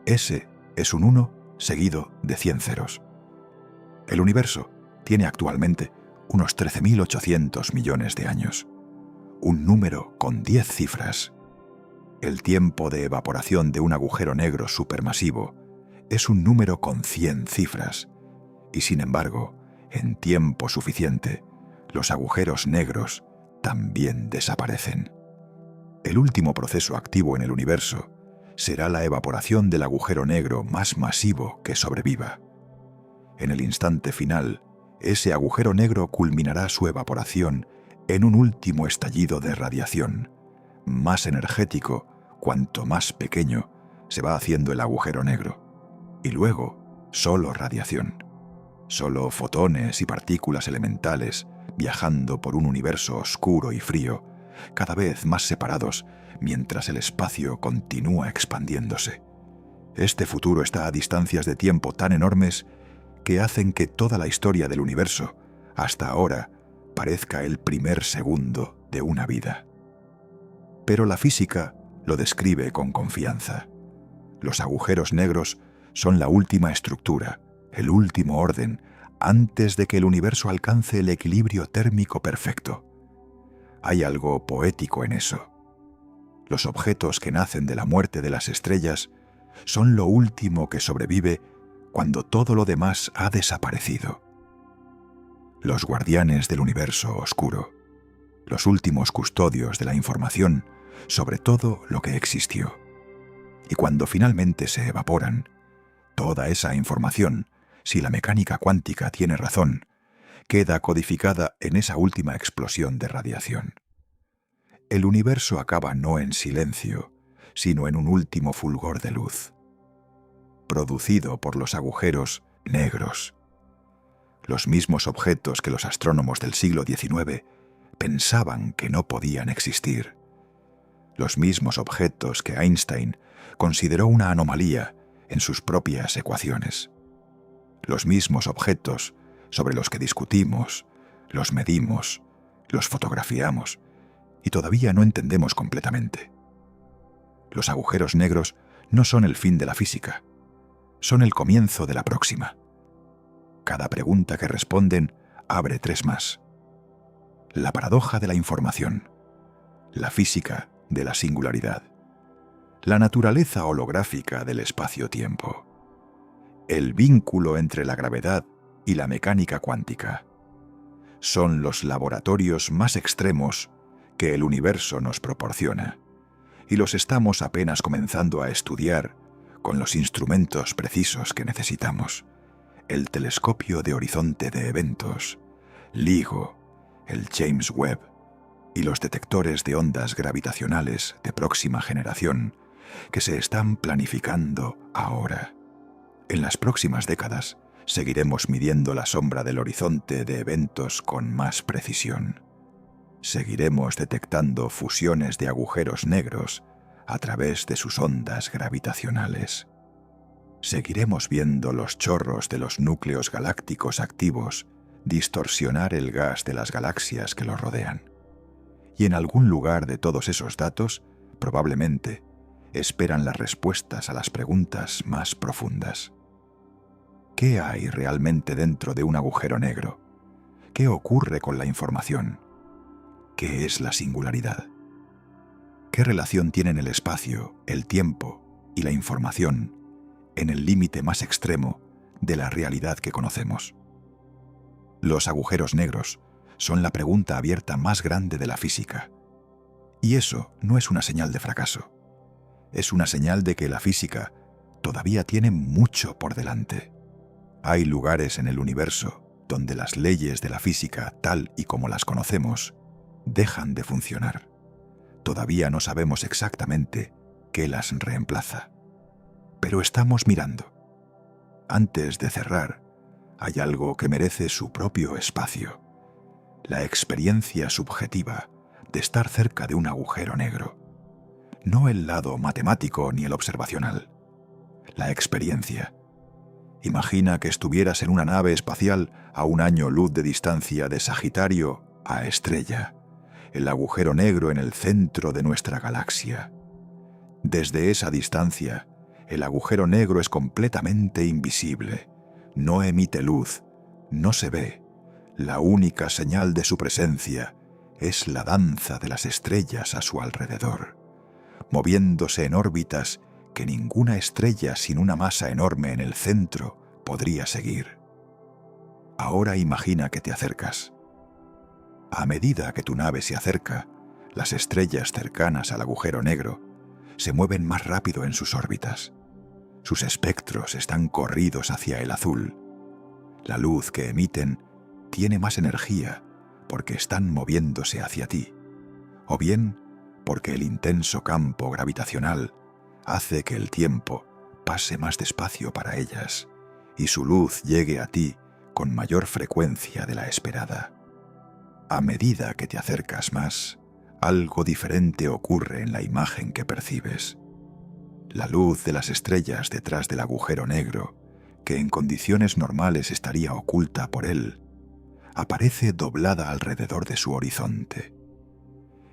Ese es un 1 seguido de 100 ceros. El universo tiene actualmente unos 13.800 millones de años. Un número con 10 cifras. El tiempo de evaporación de un agujero negro supermasivo es un número con 100 cifras. Y sin embargo, en tiempo suficiente, los agujeros negros también desaparecen. El último proceso activo en el universo será la evaporación del agujero negro más masivo que sobreviva. En el instante final, ese agujero negro culminará su evaporación en un último estallido de radiación, más energético cuanto más pequeño se va haciendo el agujero negro. Y luego, solo radiación. Solo fotones y partículas elementales viajando por un universo oscuro y frío, cada vez más separados mientras el espacio continúa expandiéndose. Este futuro está a distancias de tiempo tan enormes que hacen que toda la historia del universo, hasta ahora, parezca el primer segundo de una vida. Pero la física lo describe con confianza. Los agujeros negros son la última estructura, el último orden, antes de que el universo alcance el equilibrio térmico perfecto. Hay algo poético en eso. Los objetos que nacen de la muerte de las estrellas son lo último que sobrevive cuando todo lo demás ha desaparecido. Los guardianes del universo oscuro, los últimos custodios de la información sobre todo lo que existió. Y cuando finalmente se evaporan, toda esa información, si la mecánica cuántica tiene razón, queda codificada en esa última explosión de radiación. El universo acaba no en silencio, sino en un último fulgor de luz, producido por los agujeros negros. Los mismos objetos que los astrónomos del siglo XIX pensaban que no podían existir. Los mismos objetos que Einstein consideró una anomalía en sus propias ecuaciones. Los mismos objetos sobre los que discutimos, los medimos, los fotografiamos y todavía no entendemos completamente. Los agujeros negros no son el fin de la física, son el comienzo de la próxima. Cada pregunta que responden abre 3 más. La paradoja de la información, la física de la singularidad, la naturaleza holográfica del espacio-tiempo, el vínculo entre la gravedad y la mecánica cuántica. Son los laboratorios más extremos que el universo nos proporciona, y los estamos apenas comenzando a estudiar con los instrumentos precisos que necesitamos: el telescopio de horizonte de eventos, LIGO, el James Webb y los detectores de ondas gravitacionales de próxima generación que se están planificando ahora. En las próximas décadas seguiremos midiendo la sombra del horizonte de eventos con más precisión. Seguiremos detectando fusiones de agujeros negros a través de sus ondas gravitacionales. Seguiremos viendo los chorros de los núcleos galácticos activos distorsionar el gas de las galaxias que los rodean. Y en algún lugar de todos esos datos, probablemente, esperan las respuestas a las preguntas más profundas. ¿Qué hay realmente dentro de un agujero negro? ¿Qué ocurre con la información? ¿Qué es la singularidad? ¿Qué relación tienen el espacio, el tiempo y la información en el límite más extremo de la realidad que conocemos? Los agujeros negros son la pregunta abierta más grande de la física. Y eso no es una señal de fracaso. Es una señal de que la física todavía tiene mucho por delante. Hay lugares en el universo donde las leyes de la física, tal y como las conocemos, dejan de funcionar. Todavía no sabemos exactamente qué las reemplaza. Pero estamos mirando. Antes de cerrar, hay algo que merece su propio espacio: la experiencia subjetiva de estar cerca de un agujero negro. No el lado matemático ni el observacional. La experiencia. Imagina que estuvieras en una nave espacial a 1 año luz de distancia de Sagitario a Estrella, el agujero negro en el centro de nuestra galaxia. Desde esa distancia, el agujero negro es completamente invisible. No emite luz, no se ve. La única señal de su presencia es la danza de las estrellas a su alrededor, moviéndose en órbitas que ninguna estrella sin una masa enorme en el centro podría seguir. Ahora imagina que te acercas. A medida que tu nave se acerca, las estrellas cercanas al agujero negro se mueven más rápido en sus órbitas. Sus espectros están corridos hacia el azul. La luz que emiten tiene más energía porque están moviéndose hacia ti, o bien porque el intenso campo gravitacional hace que el tiempo pase más despacio para ellas y su luz llegue a ti con mayor frecuencia de la esperada. A medida que te acercas más, algo diferente ocurre en la imagen que percibes. La luz de las estrellas detrás del agujero negro, que en condiciones normales estaría oculta por él, aparece doblada alrededor de su horizonte.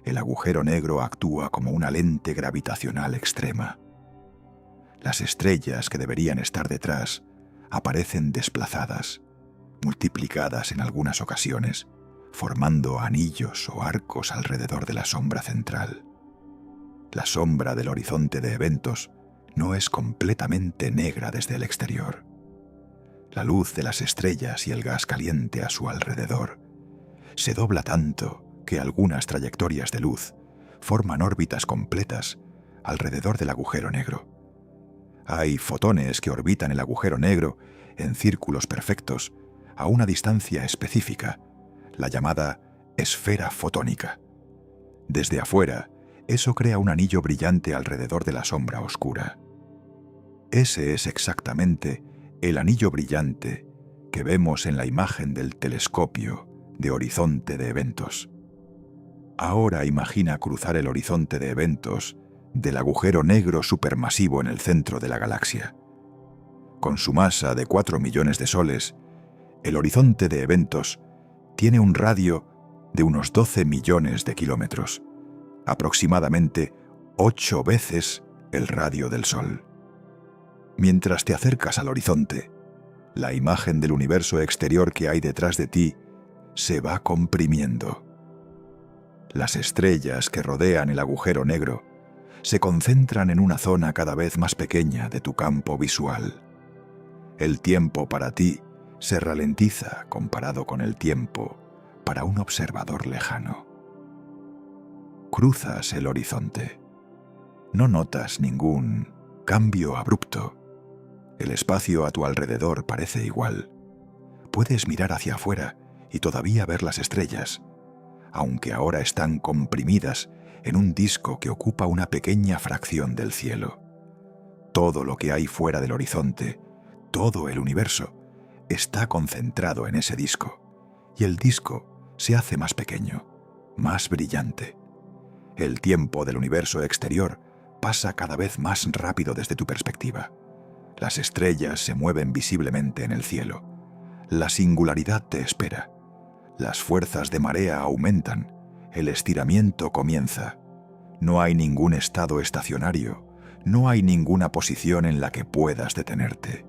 El agujero negro actúa como una lente gravitacional extrema. Las estrellas que deberían estar detrás aparecen desplazadas, multiplicadas en algunas ocasiones, formando anillos o arcos alrededor de la sombra central. La sombra del horizonte de eventos no es completamente negra desde el exterior. La luz de las estrellas y el gas caliente a su alrededor se dobla tanto que algunas trayectorias de luz forman órbitas completas alrededor del agujero negro. Hay fotones que orbitan el agujero negro en círculos perfectos a una distancia específica, la llamada esfera fotónica. Desde afuera, eso crea un anillo brillante alrededor de la sombra oscura. Ese es exactamente el anillo brillante que vemos en la imagen del telescopio de horizonte de eventos. Ahora imagina cruzar el horizonte de eventos del agujero negro supermasivo en el centro de la galaxia. Con su masa de 4 millones de soles, el horizonte de eventos tiene un radio de unos 12 millones de kilómetros, aproximadamente 8 veces el radio del Sol. Mientras te acercas al horizonte, la imagen del universo exterior que hay detrás de ti se va comprimiendo. Las estrellas que rodean el agujero negro se concentran en una zona cada vez más pequeña de tu campo visual. El tiempo para ti se ralentiza comparado con el tiempo para un observador lejano. Cruzas el horizonte. No notas ningún cambio abrupto. El espacio a tu alrededor parece igual. Puedes mirar hacia afuera y todavía ver las estrellas, aunque ahora están comprimidas en un disco que ocupa una pequeña fracción del cielo. Todo lo que hay fuera del horizonte, todo el universo, está concentrado en ese disco, y el disco se hace más pequeño, más brillante. El tiempo del universo exterior pasa cada vez más rápido desde tu perspectiva. Las estrellas se mueven visiblemente en el cielo. La singularidad te espera. Las fuerzas de marea aumentan. El estiramiento comienza. No hay ningún estado estacionario. No hay ninguna posición en la que puedas detenerte.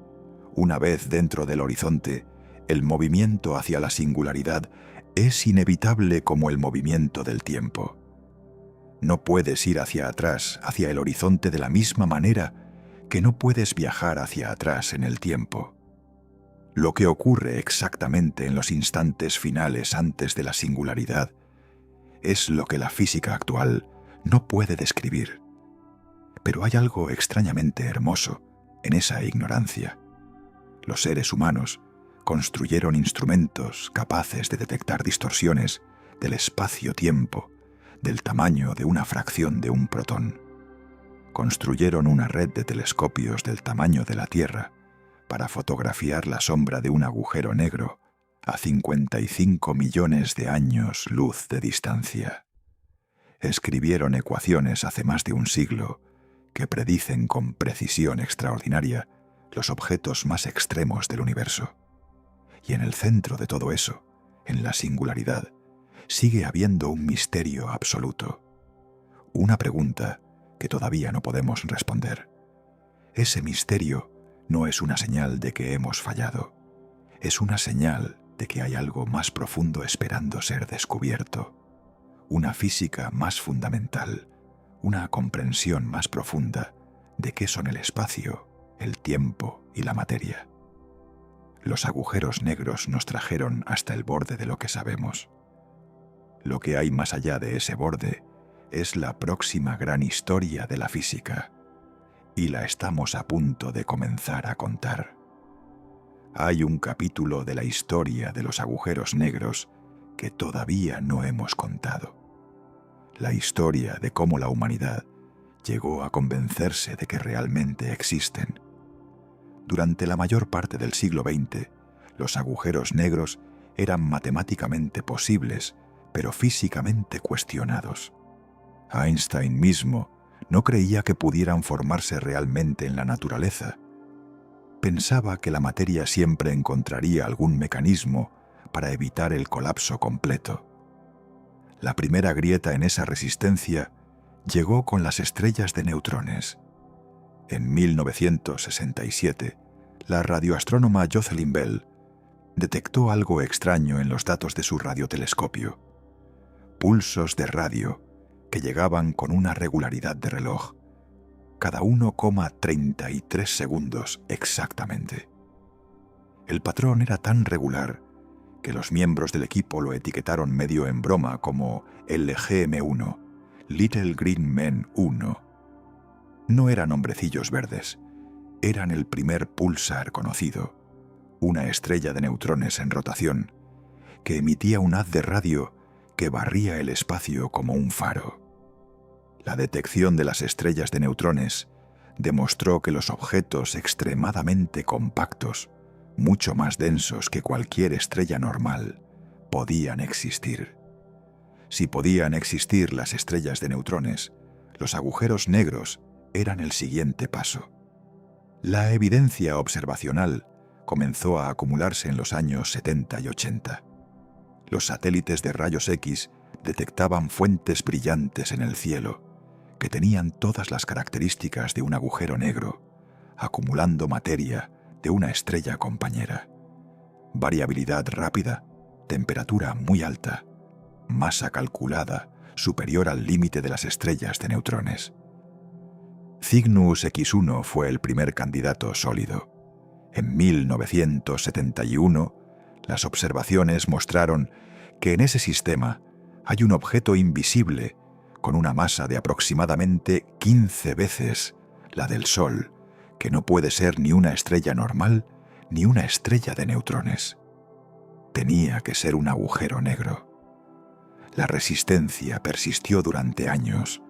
Una vez dentro del horizonte, el movimiento hacia la singularidad es inevitable como el movimiento del tiempo. No puedes ir hacia atrás, hacia el horizonte de la misma manera que no puedes viajar hacia atrás en el tiempo. Lo que ocurre exactamente en los instantes finales antes de la singularidad es lo que la física actual no puede describir. Pero hay algo extrañamente hermoso en esa ignorancia. Los seres humanos construyeron instrumentos capaces de detectar distorsiones del espacio-tiempo del tamaño de una fracción de un protón. Construyeron una red de telescopios del tamaño de la Tierra para fotografiar la sombra de un agujero negro a 55 millones de años luz de distancia. Escribieron ecuaciones hace más de un siglo que predicen con precisión extraordinaria los objetos más extremos del universo. Y en el centro de todo eso, en la singularidad, sigue habiendo un misterio absoluto. Una pregunta que todavía no podemos responder. Ese misterio no es una señal de que hemos fallado. Es una señal de que hay algo más profundo esperando ser descubierto, una física más fundamental, una comprensión más profunda de qué son el espacio, el tiempo y la materia. Los agujeros negros nos trajeron hasta el borde de lo que sabemos. Lo que hay más allá de ese borde es la próxima gran historia de la física, y la estamos a punto de comenzar a contar. Hay un capítulo de la historia de los agujeros negros que todavía no hemos contado. La historia de cómo la humanidad llegó a convencerse de que realmente existen. Durante la mayor parte del siglo XX, los agujeros negros eran matemáticamente posibles, pero físicamente cuestionados. Einstein mismo no creía que pudieran formarse realmente en la naturaleza. Pensaba que la materia siempre encontraría algún mecanismo para evitar el colapso completo. La primera grieta en esa resistencia llegó con las estrellas de neutrones. En 1967, la radioastrónoma Jocelyn Bell detectó algo extraño en los datos de su radiotelescopio. Pulsos de radio que llegaban con una regularidad de reloj, cada 1,33 segundos exactamente. El patrón era tan regular que los miembros del equipo lo etiquetaron medio en broma como LGM1, Little Green Men 1. No eran hombrecillos verdes, eran el primer púlsar conocido, una estrella de neutrones en rotación, que emitía un haz de radio que barría el espacio como un faro. La detección de las estrellas de neutrones demostró que los objetos extremadamente compactos, mucho más densos que cualquier estrella normal, podían existir. Si podían existir las estrellas de neutrones, los agujeros negros eran el siguiente paso. La evidencia observacional comenzó a acumularse en los años 70 y 80. Los satélites de rayos X detectaban fuentes brillantes en el cielo que tenían todas las características de un agujero negro, acumulando materia de una estrella compañera. Variabilidad rápida, temperatura muy alta, masa calculada superior al límite de las estrellas de neutrones. Cygnus X1 fue el primer candidato sólido. En 1971, las observaciones mostraron que en ese sistema hay un objeto invisible con una masa de aproximadamente 15 veces la del Sol, que no puede ser ni una estrella normal ni una estrella de neutrones. Tenía que ser un agujero negro. La resistencia persistió durante años.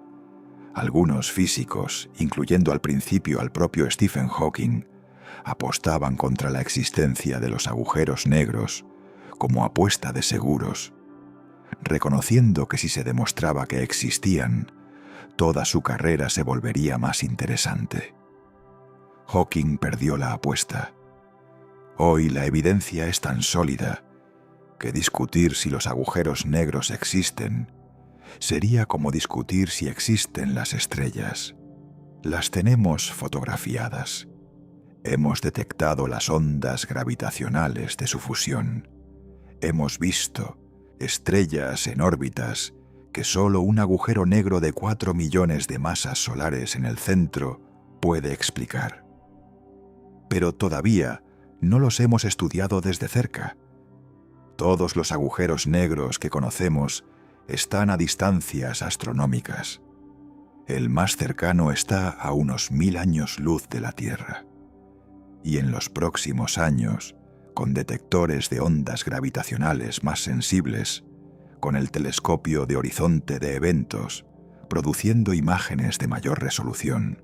Algunos físicos, incluyendo al principio al propio Stephen Hawking, apostaban contra la existencia de los agujeros negros como apuesta de seguros, reconociendo que si se demostraba que existían, toda su carrera se volvería más interesante. Hawking perdió la apuesta. Hoy la evidencia es tan sólida que discutir si los agujeros negros existen sería como discutir si existen las estrellas. Las tenemos fotografiadas. Hemos detectado las ondas gravitacionales de su fusión. Hemos visto estrellas en órbitas que solo un agujero negro de 4 millones de masas solares en el centro puede explicar. Pero todavía no los hemos estudiado desde cerca. Todos los agujeros negros que conocemos están a distancias astronómicas. El más cercano está a unos 1000 años luz de la Tierra. Y en los próximos años, con detectores de ondas gravitacionales más sensibles, con el telescopio de horizonte de eventos, produciendo imágenes de mayor resolución,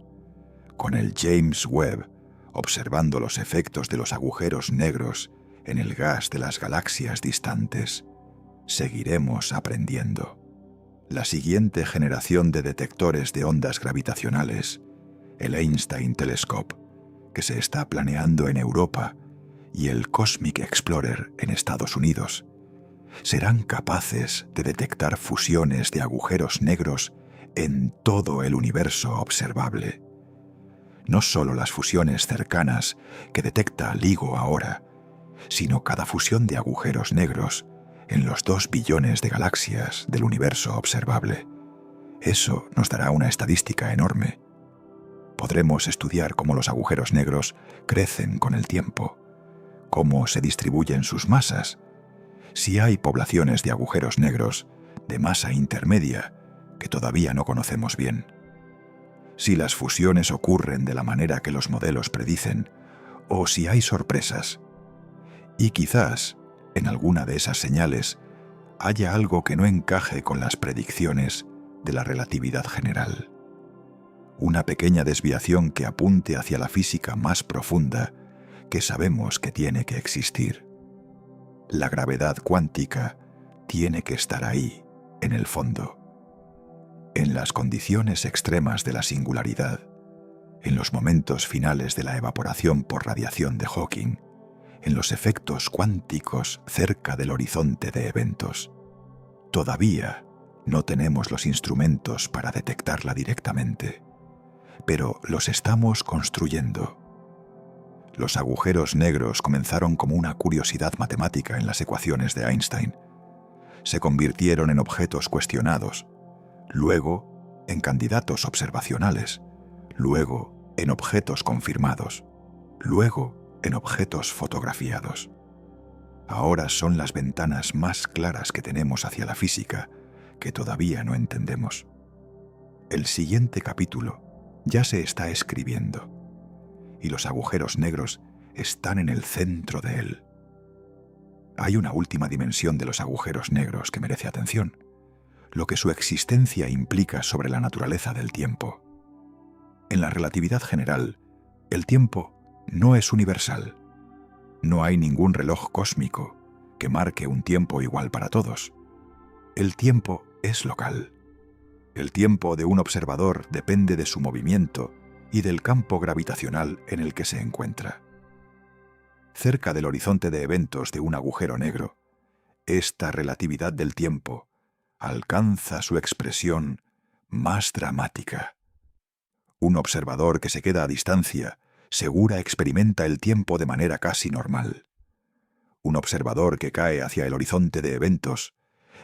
con el James Webb, observando los efectos de los agujeros negros en el gas de las galaxias distantes, seguiremos aprendiendo. La siguiente generación de detectores de ondas gravitacionales, el Einstein Telescope, que se está planeando en Europa, y el Cosmic Explorer en Estados Unidos, serán capaces de detectar fusiones de agujeros negros en todo el universo observable. No solo las fusiones cercanas que detecta LIGO ahora, sino cada fusión de agujeros negros en los 2 billones de galaxias del universo observable. Eso nos dará una estadística enorme. Podremos estudiar cómo los agujeros negros crecen con el tiempo, cómo se distribuyen sus masas, si hay poblaciones de agujeros negros de masa intermedia que todavía no conocemos bien, si las fusiones ocurren de la manera que los modelos predicen, o si hay sorpresas. Y quizás, en alguna de esas señales, haya algo que no encaje con las predicciones de la relatividad general. Una pequeña desviación que apunte hacia la física más profunda que sabemos que tiene que existir. La gravedad cuántica tiene que estar ahí, en el fondo. En las condiciones extremas de la singularidad, en los momentos finales de la evaporación por radiación de Hawking, en los efectos cuánticos cerca del horizonte de eventos. Todavía no tenemos los instrumentos para detectarla directamente, pero los estamos construyendo. Los agujeros negros comenzaron como una curiosidad matemática en las ecuaciones de Einstein. Se convirtieron en objetos cuestionados, luego en candidatos observacionales, luego en objetos confirmados, luego en objetos fotografiados. Ahora son las ventanas más claras que tenemos hacia la física, que todavía no entendemos. El siguiente capítulo ya se está escribiendo, y los agujeros negros están en el centro de él. Hay una última dimensión de los agujeros negros que merece atención, lo que su existencia implica sobre la naturaleza del tiempo. En la relatividad general, el tiempo no es universal. No hay ningún reloj cósmico que marque un tiempo igual para todos. El tiempo es local. El tiempo de un observador depende de su movimiento y del campo gravitacional en el que se encuentra. Cerca del horizonte de eventos de un agujero negro, esta relatividad del tiempo alcanza su expresión más dramática. Un observador que se queda a distancia segura experimenta el tiempo de manera casi normal. Un observador que cae hacia el horizonte de eventos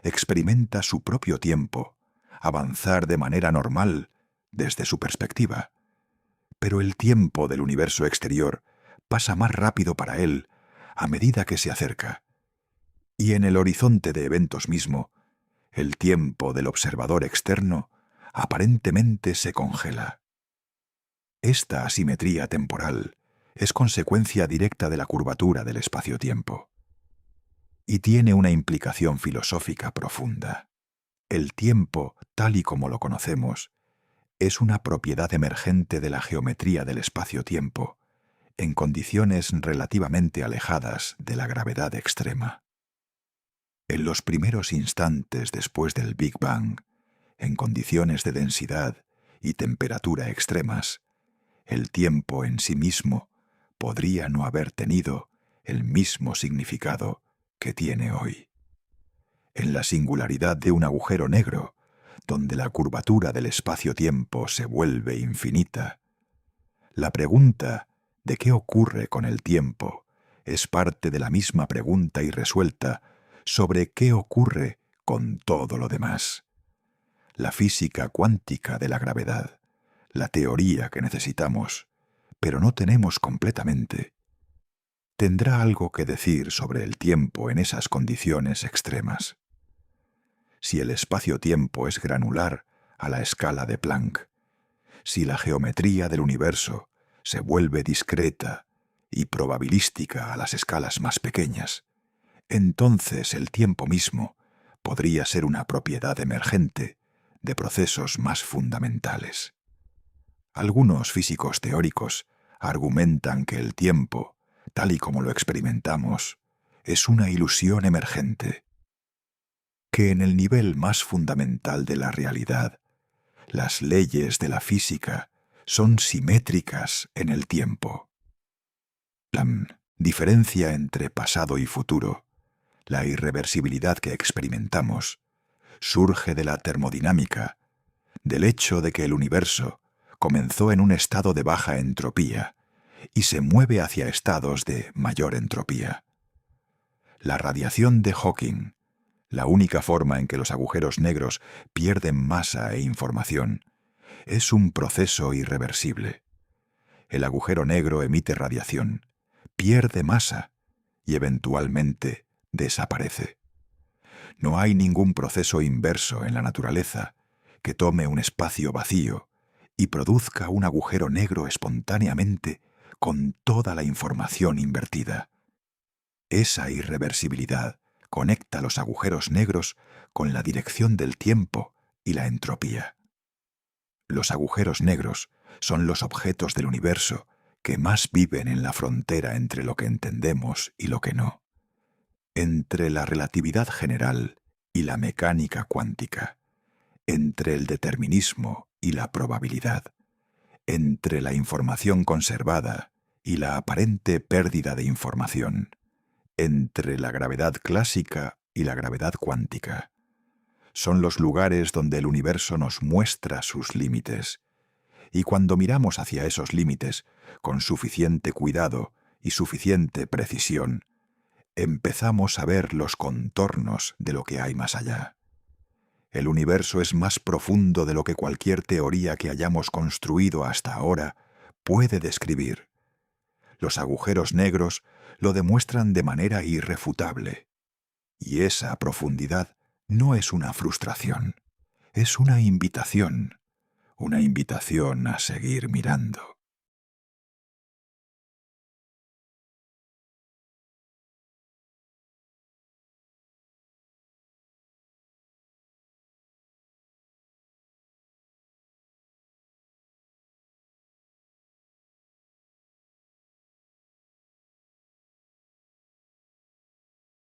experimenta su propio tiempo avanzar de manera normal desde su perspectiva. Pero el tiempo del universo exterior pasa más rápido para él a medida que se acerca. Y en el horizonte de eventos mismo, el tiempo del observador externo aparentemente se congela. Esta asimetría temporal es consecuencia directa de la curvatura del espacio-tiempo. Y tiene una implicación filosófica profunda. El tiempo, tal y como lo conocemos, es una propiedad emergente de la geometría del espacio-tiempo, en condiciones relativamente alejadas de la gravedad extrema. En los primeros instantes después del Big Bang, en condiciones de densidad y temperatura extremas, el tiempo en sí mismo podría no haber tenido el mismo significado que tiene hoy. En la singularidad de un agujero negro, donde la curvatura del espacio-tiempo se vuelve infinita, la pregunta de qué ocurre con el tiempo es parte de la misma pregunta irresuelta sobre qué ocurre con todo lo demás. La física cuántica de la gravedad, la teoría que necesitamos, pero no tenemos completamente, tendrá algo que decir sobre el tiempo en esas condiciones extremas. Si el espacio-tiempo es granular a la escala de Planck, si la geometría del universo se vuelve discreta y probabilística a las escalas más pequeñas, entonces el tiempo mismo podría ser una propiedad emergente de procesos más fundamentales. Algunos físicos teóricos argumentan que el tiempo, tal y como lo experimentamos, es una ilusión emergente, que en el nivel más fundamental de la realidad, las leyes de la física son simétricas en el tiempo. La diferencia entre pasado y futuro, la irreversibilidad que experimentamos, surge de la termodinámica, del hecho de que el universo comenzó en un estado de baja entropía y se mueve hacia estados de mayor entropía. La radiación de Hawking, la única forma en que los agujeros negros pierden masa e información, es un proceso irreversible. El agujero negro emite radiación, pierde masa y eventualmente desaparece. No hay ningún proceso inverso en la naturaleza que tome un espacio vacío y produzca un agujero negro espontáneamente con toda la información invertida. Esa irreversibilidad conecta los agujeros negros con la dirección del tiempo y la entropía. Los agujeros negros son los objetos del universo que más viven en la frontera entre lo que entendemos y lo que no, entre la relatividad general y la mecánica cuántica, entre el determinismo y la probabilidad, entre la información conservada y la aparente pérdida de información, entre la gravedad clásica y la gravedad cuántica. Son los lugares donde el universo nos muestra sus límites. Y cuando miramos hacia esos límites, con suficiente cuidado y suficiente precisión, empezamos a ver los contornos de lo que hay más allá. El universo es más profundo de lo que cualquier teoría que hayamos construido hasta ahora puede describir. Los agujeros negros lo demuestran de manera irrefutable. Y esa profundidad no es una frustración, es una invitación a seguir mirando.